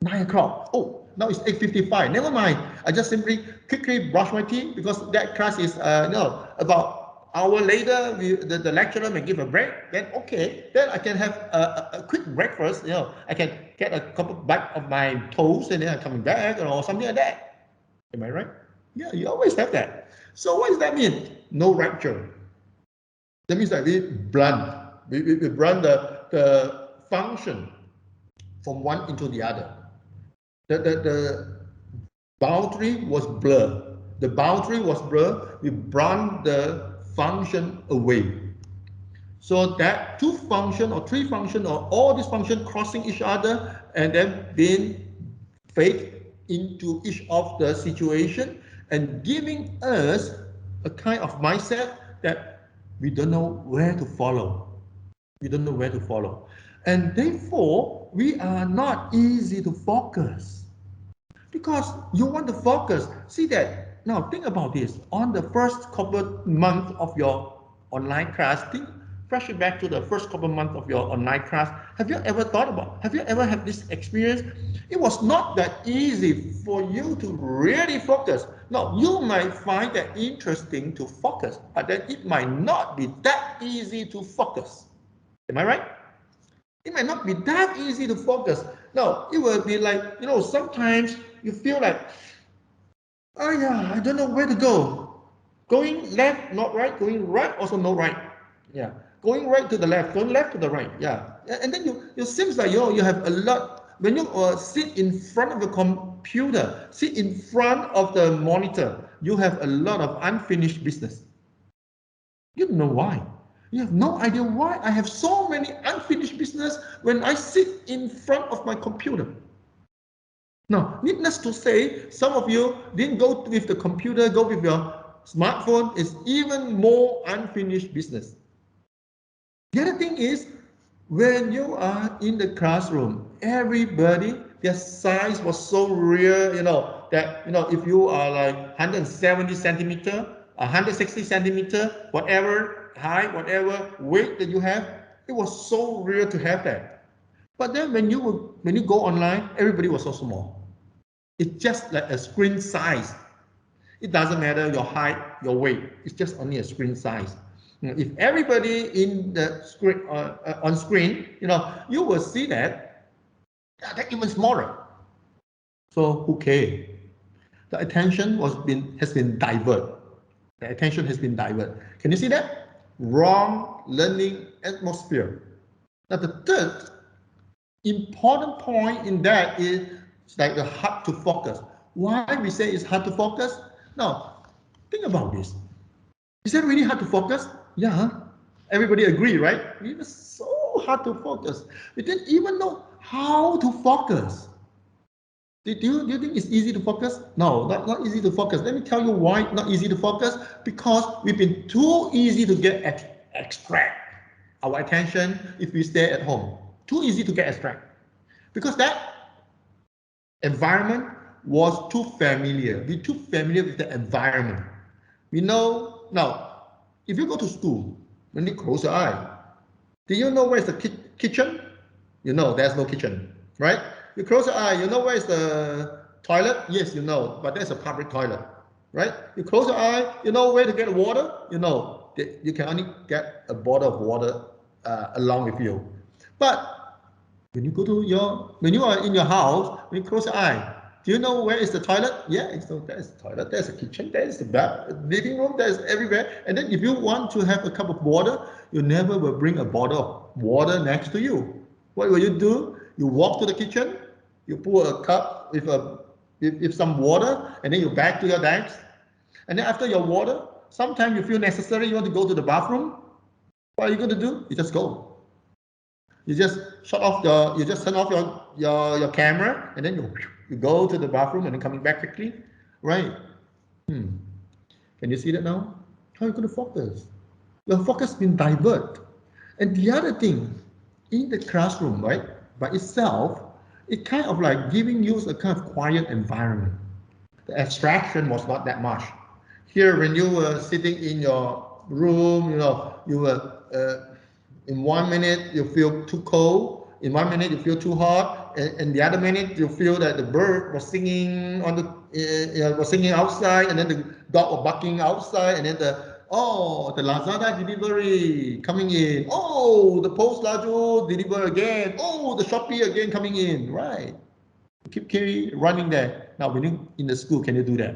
9 o'clock. Oh, Now it's 8:55. Never mind. I just simply quickly brush my teeth because that class is about hour later. The lecturer may give a break. Then okay, then I can have a quick breakfast. I can get a couple bite of my toast and then I'm coming back or something like that. Am I right? Yeah, you always have that. So what does that mean? No rupture. That means that we blunt. We blunt the function from one into the other. The boundary was blurred. The boundary was blurred. We brought the function away. So that two function or three function or all these functions crossing each other and then being fade into each of the situation and giving us a kind of mindset that we don't know where to follow. We don't know where to follow. And therefore, we are not easy to focus. Because you want to focus. See that, now think about this. On the first couple months of your online class, flash it back to the first couple months of your online class. Have you ever had this experience? It was not that easy for you to really focus. No, you might find that interesting to focus, but then it might not be that easy to focus. Am I right? It might not be that easy to focus. No, it will be like, sometimes you feel like, oh yeah, I don't know where to go. Going left, not right. Going right, also not right. Yeah. Going right to the left, going left to the right. Yeah. And then it seems like, you have a lot, when you sit in front of the computer, sit in front of the monitor, you have a lot of unfinished business. You don't know why. You have no idea why I have so many unfinished business when I sit in front of my computer. Now, needless to say, some of you didn't go with the computer, go with your smartphone. It's even more unfinished business. The other thing is, when you are in the classroom, everybody, their size was so real, that, if you are like 170 centimeter, 160 centimeter, whatever height, whatever weight that you have, it was so real to have that. But then when you go online, everybody was so small. It's just like a screen size. It doesn't matter your height, your weight. It's just only a screen size. If everybody in the screen on screen, you will see that they're even smaller. So who cares? The attention has been diverted. The attention has been diverted. Can you see that? Wrong learning atmosphere. Now the third important point in that is like the hard to focus. Why we say it's hard to focus? Now, think about this. Is that really hard to focus? Yeah. Everybody agree, right? It was so hard to focus. We didn't even know how to focus. Do you think it's easy to focus? No, not easy to focus. Let me tell you why not easy to focus. Because we've been too easy to get extract our attention if we stay at home. Too easy to get extract. Because that environment was too familiar. We're too familiar with the environment. We know, now, if you go to school, when you close your eye, do you know where's the kitchen? You know there's no kitchen, right? You close your eye, you know where's the toilet? Yes, you know, but there's a public toilet, right? You close your eye, you know where to get water? You know, you can only get a bottle of water along with you. But when you when you are in your house, when you close your eye, do you know where is the toilet? Yeah, there's the toilet, there's a kitchen, there's the bed, living room, there's everywhere. And then if you want to have a cup of water, you never will bring a bottle of water next to you. What will you do? You walk to the kitchen, you pour a cup with some water, and then you back to your desk. And then after your water, sometimes you feel necessary, you want to go to the bathroom. What are you going to do? You just go. You just turn off your camera, and then you go to the bathroom and then coming back quickly, right? Can you see that now? How are you going to focus? Your focus been diverted. And the other thing, in the classroom, right, by itself, it kind of like giving you a kind of quiet environment. The abstraction was not that much. Here, when you were sitting in your room, you were in 1 minute you feel too cold, In 1 minute you feel too hot, and the other minute you feel that the bird was singing on the was singing outside, and then the dog was barking outside, and then the Lazada delivery coming in. Oh, the Post Laju deliver again. Oh, the Shopee again coming in. Right. Keep running there. Now, when you in the school, can you do that?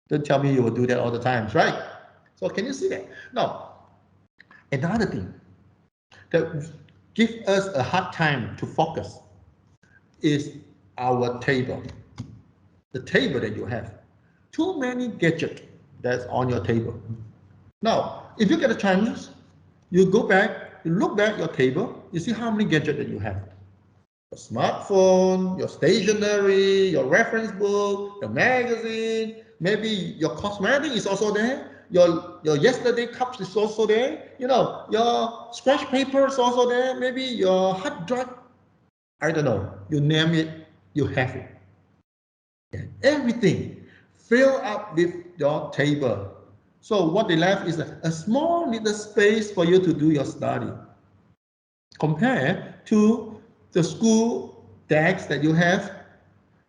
Don't tell me you will do that all the times, right? So can you see that? Now, another thing that gives us a hard time to focus is our table. The table that you have. Too many gadgets that's on your table. Now, if you get a chance, you go back, you look back at your table, you see how many gadgets that you have. Your smartphone, your stationery, your reference book, your magazine, maybe your cosmetic is also there. Your yesterday cups is also there. You know, your scratch paper is also there. Maybe your hard drive. I don't know. You name it, you have it. And everything fill up with your table. So what they left is a small little space for you to do your study. Compared to the school decks that you have,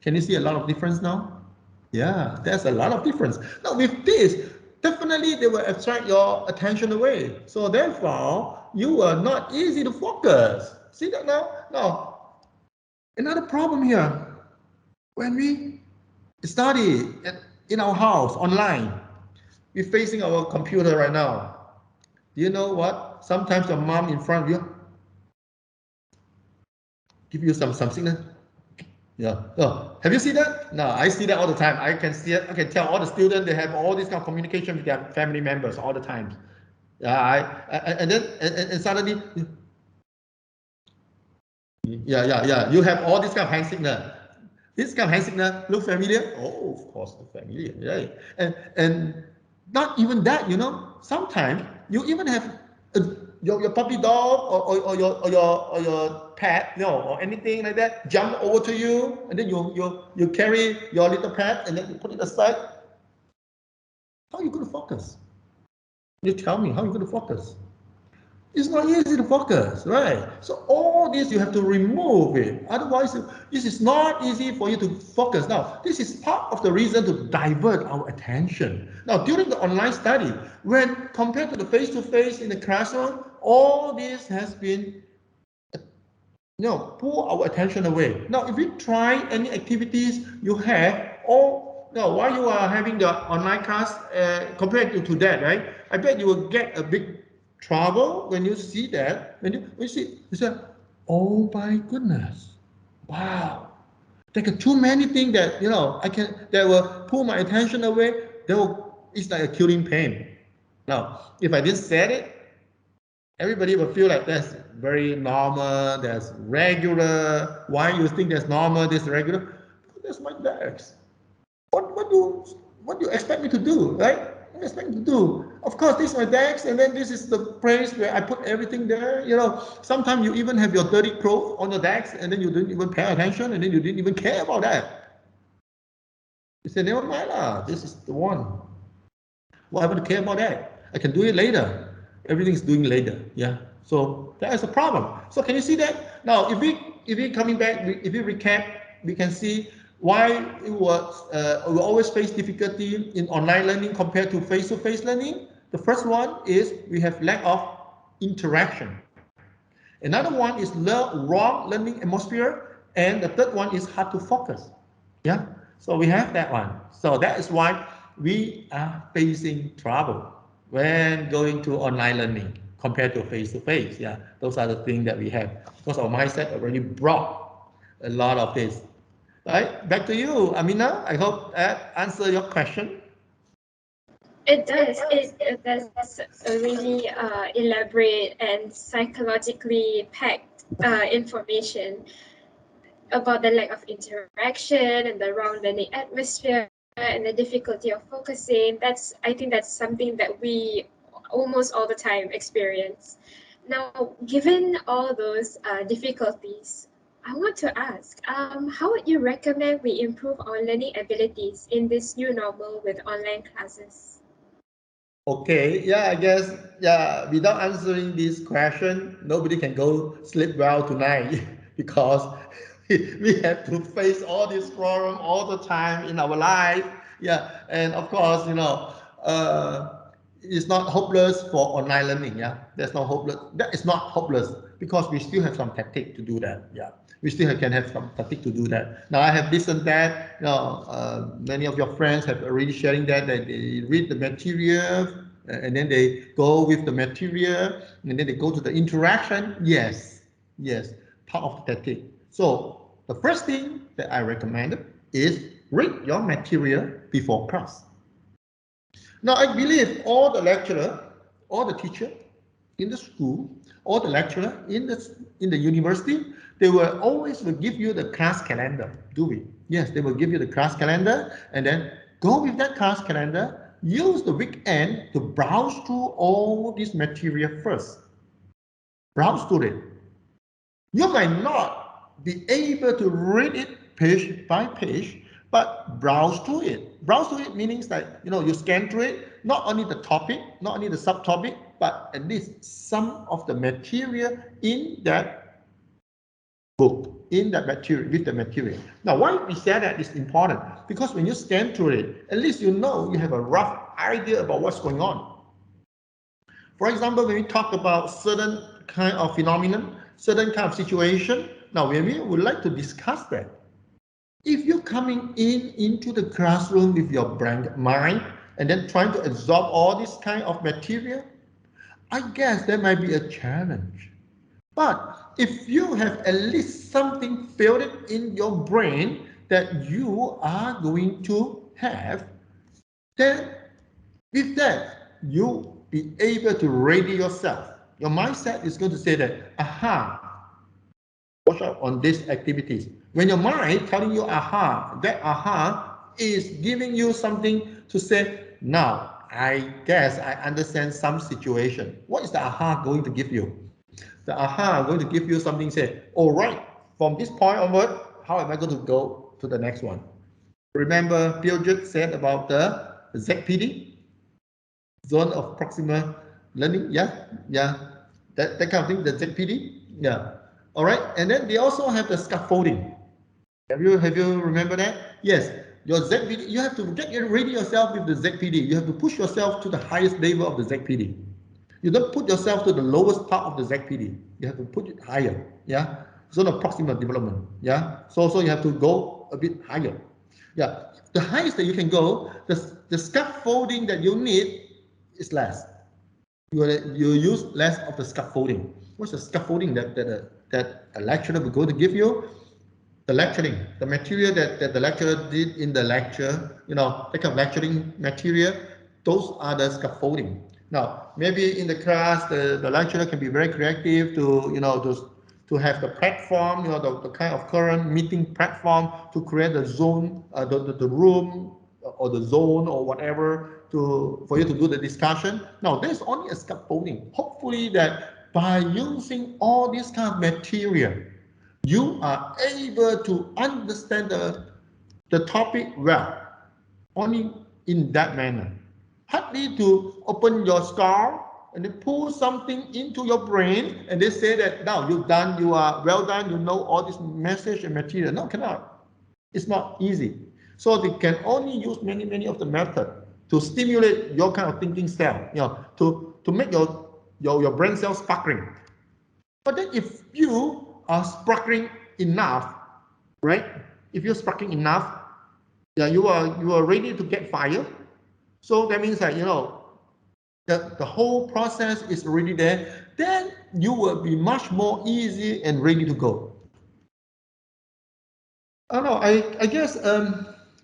can you see a lot of difference now? Yeah, there's a lot of difference. Now with this, definitely they will attract your attention away. So therefore, you are not easy to focus. See that now? Now, another problem here, when we study in our house online, we're facing our computer right now. Do you know what? Sometimes your mom in front of you give you some signal. Yeah. Oh, have you seen that? No, I see that all the time. I can see it. I can tell all the students they have all this kind of communication with their family members all the time. Yeah, and then and suddenly, yeah. You have all this kind of hand signal. This kind of hand signal look familiar? Oh, of course, look familiar. Right. And not even that, you know. Sometimes you even have a, your puppy dog or your pet, you know, or anything like that jump over to you, and then you carry your little pet and then you put it aside. How are you going to focus? You tell me how you're going to focus. It's not easy to focus, right? So all this you have to remove it. Otherwise, this is not easy for you to focus. Now, this is part of the reason to divert our attention. Now, during the online study, when compared to the face-to-face in the classroom, all this has been, pull our attention away. Now, if you try any activities you have, or no, while you are having the online class, compared to that, right? I bet you will get a big trouble when you see that. When you see, you say, "Oh my goodness, wow! There are too many things that that will pull my attention away. It's like a killing pain." Now, if I didn't say it, everybody will feel like that's very normal, that's regular. Why you think that's normal, that's regular? Because that's my decks. What do you expect me to do, right? What do you expect me to do? Of course, this is my decks, and then this is the place where I put everything there. Sometimes you even have your dirty clothes on your decks, and then you didn't even pay attention, and then you didn't even care about that. You say, never mind, this is the one. Why would I care about that? I can do it later. Everything's doing later. Yeah. So that is a problem. So can you see that? Now, if we coming back, if we recap, we can see why we always face difficulty in online learning compared to face-to-face learning. The first one is we have lack of interaction. Another one is wrong learning atmosphere, and the third one is hard to focus. Yeah. So we have that one. So that is why we are facing trouble when going to online learning compared to face-to-face. Yeah, those are the things that we have because our mindset already brought a lot of this. Right, back to you, Aminah. I hope that answer your question. It does. It does a really elaborate and psychologically packed information about the lack of interaction and the wrong learning atmosphere and the difficulty of focusing. I think that's something that we almost all the time experience. Now, given all those difficulties, I want to ask, how would you recommend we improve our learning abilities in this new normal with online classes? Okay, yeah, I guess, yeah, without answering this question, nobody can go sleep well tonight because we have to face all this problem all the time in our life. Yeah, and of course, it's not hopeless for online learning. Yeah, that's not hopeless. That is not hopeless because we still have some tactic to do that. Yeah, we still can have some tactic to do that. Now I have listened that many of your friends have already sharing that they read the material and then they go with the material and then they go to the interaction. Yes, yes, part of the tactic. So the first thing that I recommend is read your material before class. Now, I believe all the lecturer, all the teacher in the school, all the lecturer in the university, they will always will give you the class calendar, do we? Yes, they will give you the class calendar and then go with that class calendar, use the weekend to browse through all this material first. Browse through it. You might not be able to read it page by page, but browse through it. Browse through it means that you scan through it, not only the topic, not only the subtopic, but at least some of the material in that book, in that material, with the material. Now, why we say that is important? Because when you scan through it, at least you have a rough idea about what's going on. For example, when we talk about certain kind of phenomenon, certain kind of situation, now when we would like to discuss that, if you're coming into the classroom with your blank mind and then trying to absorb all this kind of material, I guess there might be a challenge. But if you have at least something filled in your brain that you are going to have, then with that, you be able to ready yourself. Your mindset is going to say that, aha, watch out on these activities. When your mind telling you aha, that aha is giving you something to say, now, I guess I understand some situation. What is the aha going to give you? The aha going to give you something, say, all right, from this point onward, how am I going to go to the next one? Remember, Piaget said about the ZPD, zone of proximal learning. Yeah, that kind of thing, the ZPD. Yeah, all right. And then they also have the scaffolding. Have you remember that? Yes, your ZPD, you have to get ready yourself with the ZPD. You have to push yourself to the highest level of the ZPD. You don't put yourself to the lowest part of the ZPD. You have to put it higher. Yeah, zone of proximal development. Yeah, so you have to go a bit higher. Yeah, the highest that you can go, the scaffolding that you need is less. You use less of the scaffolding. What's the scaffolding that a lecturer will go to give you? The lecturing, the material that the lecturer did in the lecture, that kind of lecturing material, those are the scaffolding. Now, maybe in the class, the lecturer can be very creative to have the platform, the kind of current meeting platform to create the zone, the room or the zone or whatever for you to do the discussion. Now, there's only a scaffolding. Hopefully that by using all this kind of material, you are able to understand the topic well, only in that manner. Hardly to open your skull and then pull something into your brain and they say that now you've done, you are well done, you know all this message and material. No, cannot. It's not easy. So they can only use many of the method to stimulate your kind of thinking cell, to make your brain cells sparkling. But then if you are sparkling enough, right? If you're sparkling enough, yeah, you are ready to get fire. So that means that the whole process is already there. Then you will be much more easy and ready to go. I don't know. I guess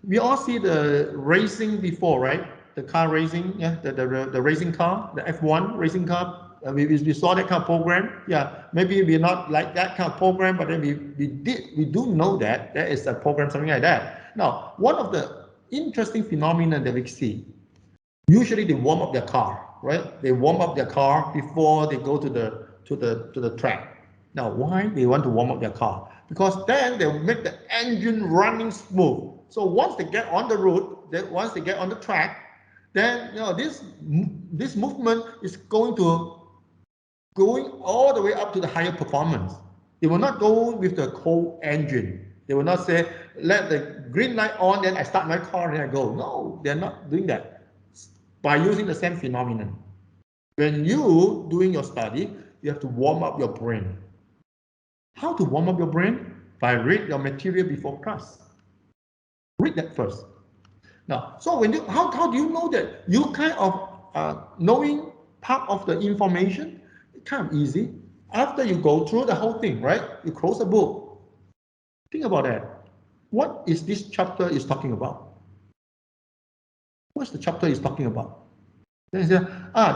we all see the racing before, right? The car racing, yeah, the racing car, the F1 racing car. We saw that kind of program. Yeah, maybe we're not like that kind of program, but then we do know that there is a program, something like that. Now, one of the interesting phenomena that we see, usually they warm up their car, right? They warm up their car before they go to the track. Now, why they want to warm up their car? Because then they will make the engine running smooth. So once they get on the road, once they get on the track, then this movement is going all the way up to the higher performance. They will not go with the cold engine. They will not say, let the green light on, then I start my car and I go. No, they're not doing that. By using the same phenomenon. When you doing your study, you have to warm up your brain. How to warm up your brain? By read your material before class. Read that first. Now, so when you, how do you know that you kind of knowing part of the information? It's kind of easy. After you go through the whole thing, right? You close the book. Think about that. What is this chapter is talking about? What's the chapter is talking about? Then you say,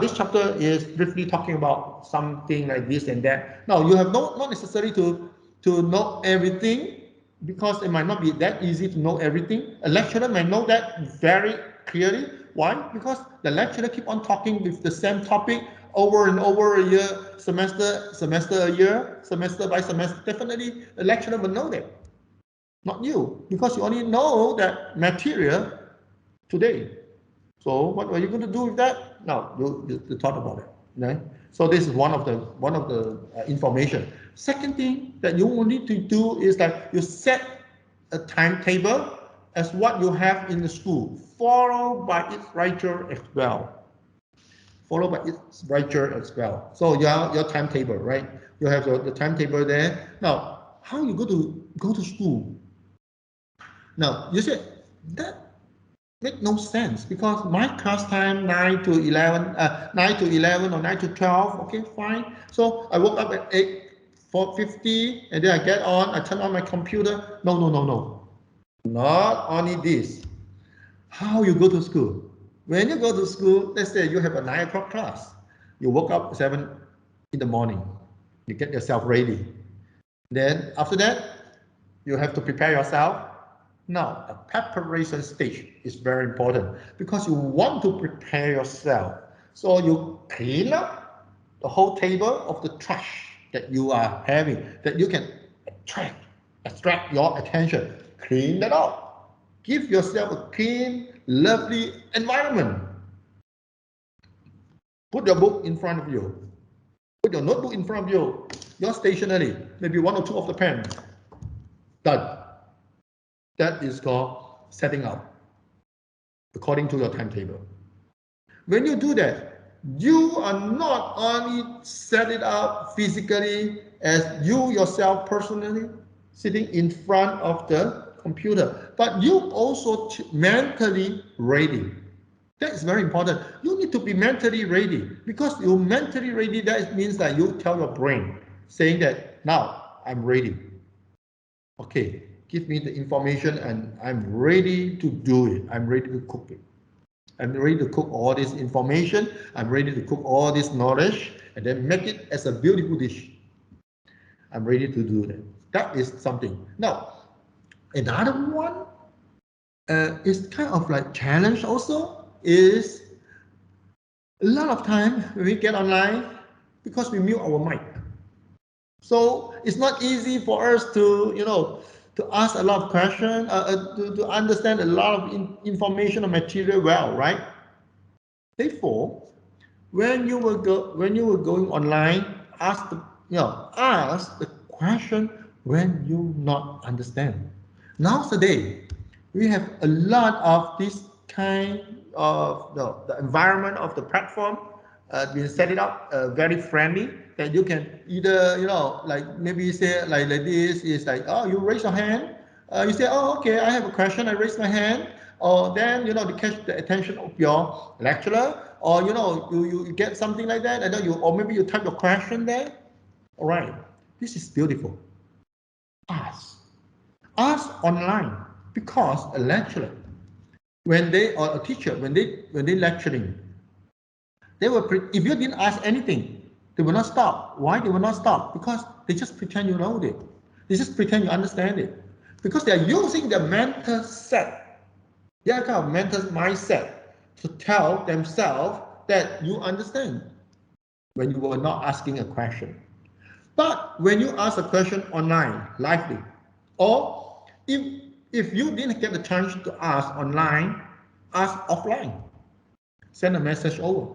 this chapter is briefly talking about something like this and that. Now, you have not necessary to know everything, because it might not be that easy to know everything. A lecturer might know that very clearly. Why? Because the lecturer keep on talking with the same topic over and over a year, semester a year, semester by semester. Definitely, the lecturer will know that. Not you, because you only know that material today. So what are you going to do with that? Now you thought about it, right? So this is one of the information. Second thing that you will need to do is that you set a timetable as what you have in the school, followed by its writer as well. Followed by its writer as well. So your timetable, right? You have the timetable there. Now, how you go to school? Now you said that make no sense, because my class time 9 to 11, 9 to 11 or 9 to 12. Okay, fine. So I woke up at 8:50 and then I get on, I turn on my computer. No. Not only this. How you go to school? When you go to school, let's say you have a 9 o'clock class. You woke up 7 in the morning. You get yourself ready. Then after that, you have to prepare yourself. Now, the preparation stage is very important, because you want to prepare yourself. So you clean up the whole table of the trash that you are having, that you can attract your attention. Clean that up. Give yourself a clean, lovely environment. Put your book in front of you. Put your notebook in front of you. Your stationery, maybe 1 or 2 of the pens. Done. That is called setting up according to your timetable. When you do that, you are not only set it up physically as you yourself personally sitting in front of the computer, but you also mentally ready. That is very important. You need to be mentally ready, because you're mentally ready. That means that you tell your brain saying that now I'm ready. Okay, give me the information and I'm ready to do it. I'm ready to cook it. I'm ready to cook all this information. I'm ready to cook all this knowledge and then make it as a beautiful dish. I'm ready to do that. That is something. Now, another one is kind of like challenge also, is a lot of time when we get online, because we mute our mic. So it's not easy for us to, to ask a lot of questions, to understand a lot of information or material well, right? Therefore, when you were going online, ask the question when you not understand. Nowadays, we have a lot of this kind of the environment of the platform been set it up very friendly, that you can either like maybe say like this is like, oh, you raise your hand, you say, oh, okay, I have a question, I raise my hand, or then to catch the attention of your lecturer, or you get something like that, and then or maybe you type your question there. All right, this is beautiful. Ask online, because a lecturer, when they, or a teacher, when they lecturing, they will if you didn't ask anything, they will not stop. Why they will not stop? Because they just pretend you know it. They just pretend you understand it, because they are using their mental set, their kind of mental mindset, to tell themselves that you understand when you were not asking a question. But when you ask a question online, lively, or if you didn't get the chance to ask online, ask offline. send a message over.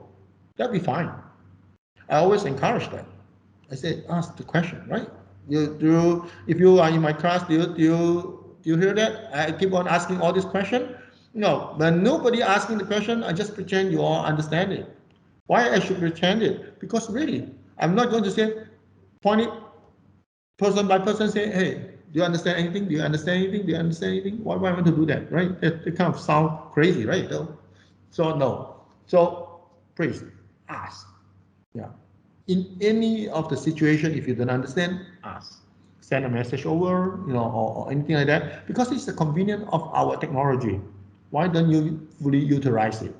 That'd be fine. I always encourage that. I say, ask the question, right? If you are in my class, do you hear that? I keep on asking all these questions. No, when nobody asking the question, I just pretend you all understand it. Why I should pretend it? Because really, I'm not going to say, point it person by person, say, hey, do you understand anything? Do you understand anything? Do you understand anything? Why I want to do that, right? It kind of sound crazy, right? So no. So please ask. Yeah. In any of the situation, if you don't understand, ask. Send a message over, or anything like that, because it's the convenience of our technology. Why don't you fully utilize it?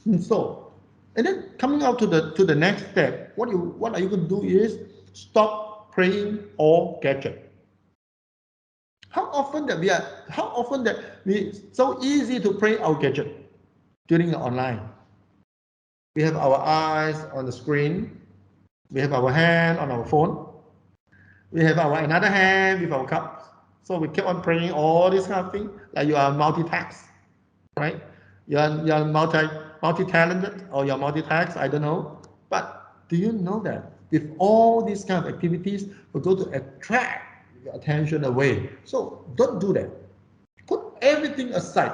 And then coming out to the next step, what are you going to do is stop praying all gadget. How often that we so easy to pray our gadget during the online. We have our eyes on the screen. We have our hand on our phone. We have our another hand with our cups. So we keep on praying all this kind of thing, like you are multitask, right? You're multi-talented or you're multitask, I don't know. But do you know that with all these kind of activities, we're going to attract your attention away. So don't do that. Put everything aside.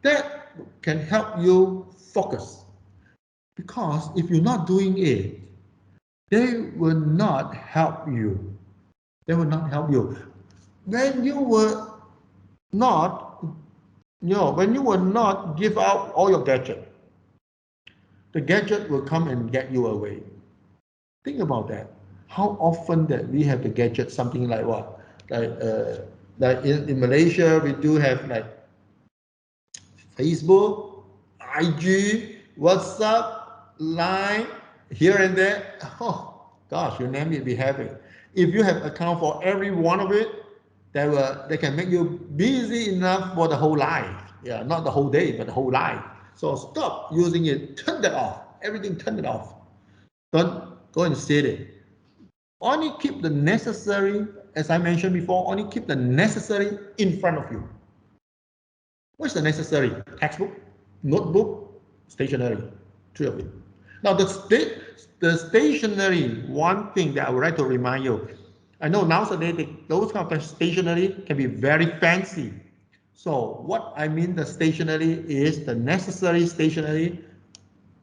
That can help you focus. Because if you're not doing it, they will not help you. They will not help you. When you will not, when you will not give out all your gadget, the gadget will come and get you away. Think about that. How often that we have the gadget, something like what? Like in Malaysia, we do have like Facebook, IG, WhatsApp, Line, here and there. Oh gosh, you name it, we have it. If you have account for every one of it, they can make you busy enough for the whole life. Yeah, not the whole day, but the whole life. So stop using it. Turn that off. Everything, turn it off. Don't go and set it. Only keep the necessary, as I mentioned before, only keep the necessary in front of you. What's the necessary? Textbook, notebook, stationery, three of it. Now the stationery, one thing that I would like to remind you, I know nowadays those kind of stationery can be very fancy. So what I mean the stationery is the necessary stationery,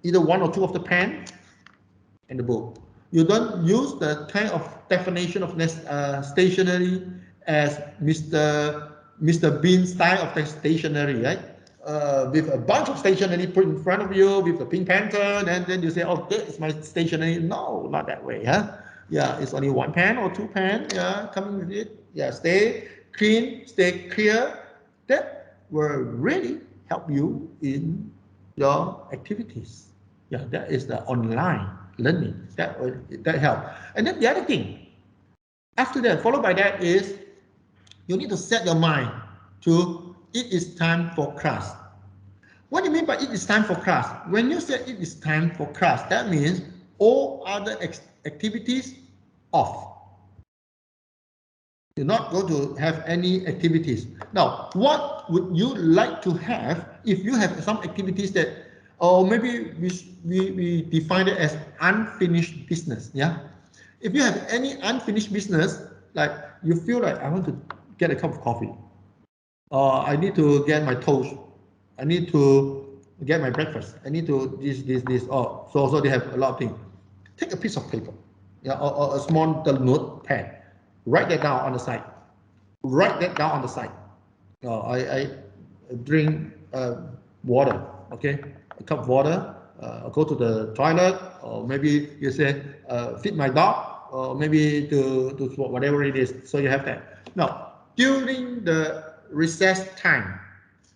either one or two of the pen and the book. You don't use the kind of definition of stationery as Mr. Bean style of the stationery, right? With a bunch of stationery put in front of you with the Pink Panther, then you say, oh, this is my stationery. No, not that way, huh? Yeah, it's only one pen or two pen, yeah, coming with it. Yeah, stay clean, stay clear. That will really help you in your activities. Yeah, that is the online learning. That help. And then the other thing, after that, followed by that is you need to set your mind to it is time for class. What do you mean by it is time for class? When you say it is time for class, that means all other activities off. You're not going to have any activities. Now, what would you like to have if you have some activities that, or maybe we define it as unfinished business, yeah? If you have any unfinished business, like you feel like I want to get a cup of coffee, or I need to get my toast, I need to get my breakfast, I need to this, oh, so they have a lot of things. Take a piece of paper, yeah, or a small notepad, write that down on the side. Write that down on the side. I drink water, okay, a cup of water, go to the toilet, or maybe you say feed my dog, or maybe to whatever it is. So you have that. Now, during the recess time,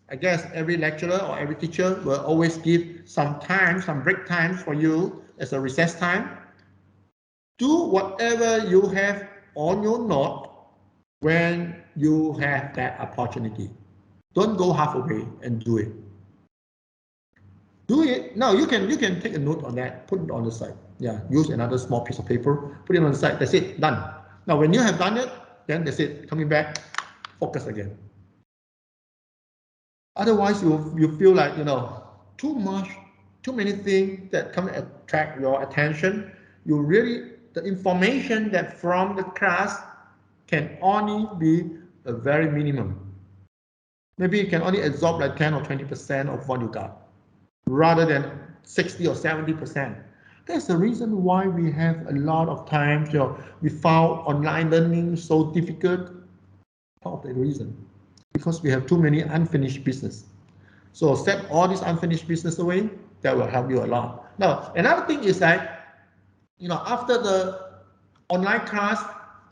I guess every lecturer or every teacher will always give some time, some break time for you as a recess time. Do whatever you have on your note when you have that opportunity. Don't go halfway and do it. Do it. Now you can take a note on that, put it on the side. Yeah, use another small piece of paper, put it on the side. That's it, done. Now when you have done it, then that's it. Coming back, focus again. Otherwise, you feel like too much too many things that come attract your attention. You really, the information that from the class can only be a very minimum. Maybe you can only absorb like 10 or 20% of what you got, rather than 60 or 70%. That's the reason why we have a lot of times, we found online learning so difficult. Part of the reason, because we have too many unfinished business. So set all this unfinished business away, that will help you a lot. Now, another thing is that, after the online class,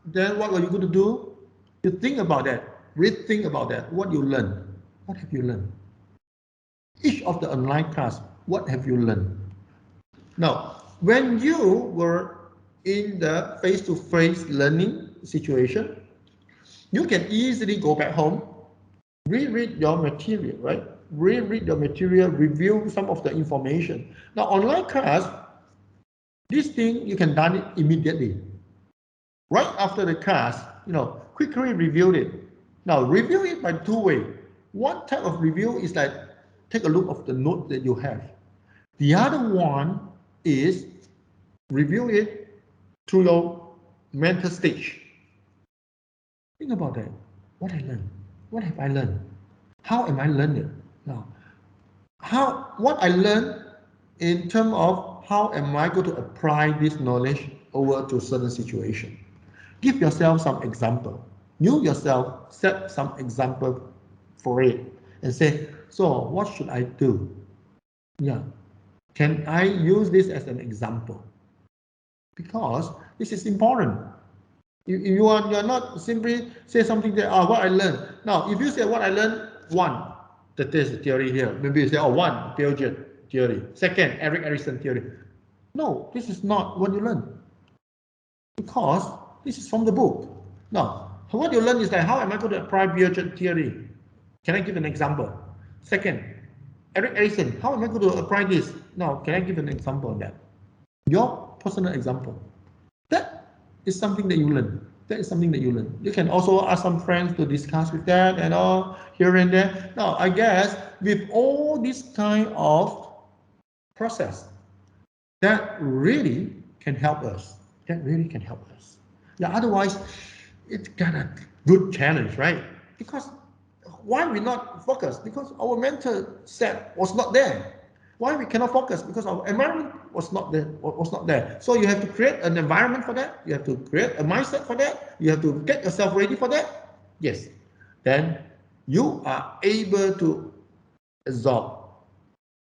then what are you going to do? You think about that, rethink about that, what you learn. What have you learned? Each of the online class, what have you learned? Now, when you were in the face-to-face learning situation, you can easily go back home, reread your material, right? Reread your material, review some of the information. Now, online class, this thing, you can done it immediately. Right after the class, quickly review it. Now, review it by two ways. One type of review is like, take a look of the note that you have. The other one is review it through your mental stage. Think about that. What I learned? What have I learned? How am I learning now? What I learned in terms of how am I going to apply this knowledge over to a certain situation? Give yourself some example. You yourself set some example for it and say, so what should I do? Yeah. Can I use this as an example? Because this is important. You're not simply say something that, what I learned. Now, if you say what I learned, one, that is the theory here. Maybe you say, one, Piaget theory. Second, Erik Erikson theory. No, this is not what you learn. Because this is from the book. Now, what you learn is that how am I going to apply Piaget theory? Can I give an example? Second, Erik Erikson, how am I going to apply this? Now, can I give an example of that? Your personal example. That is something that you learn. That is something that you learn. You can also ask some friends to discuss with that and all here and there. Now, I guess with all this kind of process, that really can help us. That really can help us. Yeah, otherwise, it's kind of good challenge, right? Because why we not focus? Because our mental set was not there. Why we cannot focus? Because our environment was not there. So you have to create an environment for that. You have to create a mindset for that. You have to get yourself ready for that. Yes. Then you are able to absorb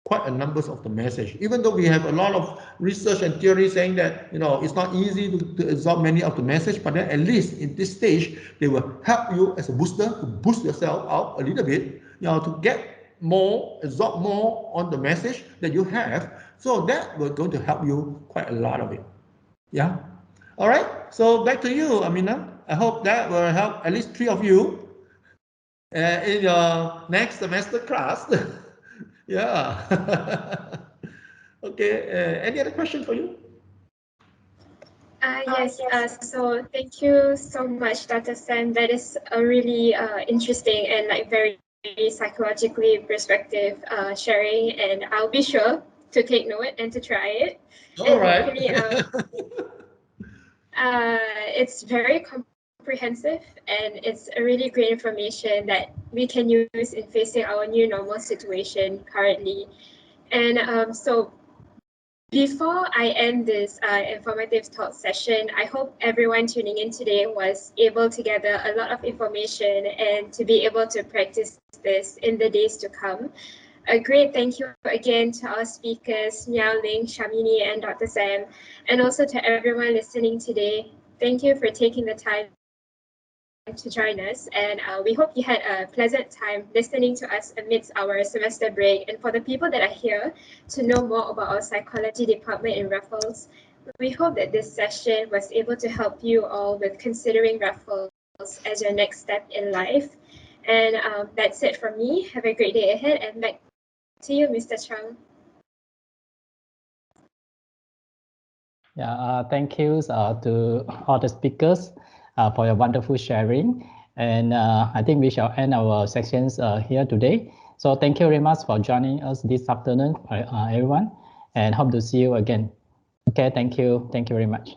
quite a numbers of the message. Even though we have a lot of research and theory saying that it's not easy to absorb many of the message, but then at least in this stage they will help you as a booster to boost yourself out a little bit, to get more, absorb more on the message that you have. So that will going to help you quite a lot of it. Yeah. All right. So back to you, Aminah. I hope that will help at least 3 of you in your next semester class. Yeah. Okay. Any other question for you? Yes, so thank you so much, Dr. Sam. That is a really interesting and very psychologically perspective sharing, and I'll be sure to take note and to try it. All right. Hopefully, it's very comprehensive and it's a really great information that we can use in facing our new normal situation currently. And so before I end this informative talk session, I hope everyone tuning in today was able to gather a lot of information and to be able to practice this in the days to come. A great thank you again to our speakers, Miao Ling, Shamini, and Dr. Sam, and also to everyone listening today. Thank you for taking the time to join us, and we hope you had a pleasant time listening to us amidst our semester break. And for the people that are here to know more about our psychology department in Raffles, we hope that this session was able to help you all with considering Raffles as your next step in life. And that's it from me. Have a great day ahead, and back to you, Mr. Chung. Yeah, thank you to all the speakers for your wonderful sharing. And I think we shall end our sections here today. So thank you very much for joining us this afternoon, everyone, and hope to see you again. Okay, thank you very much.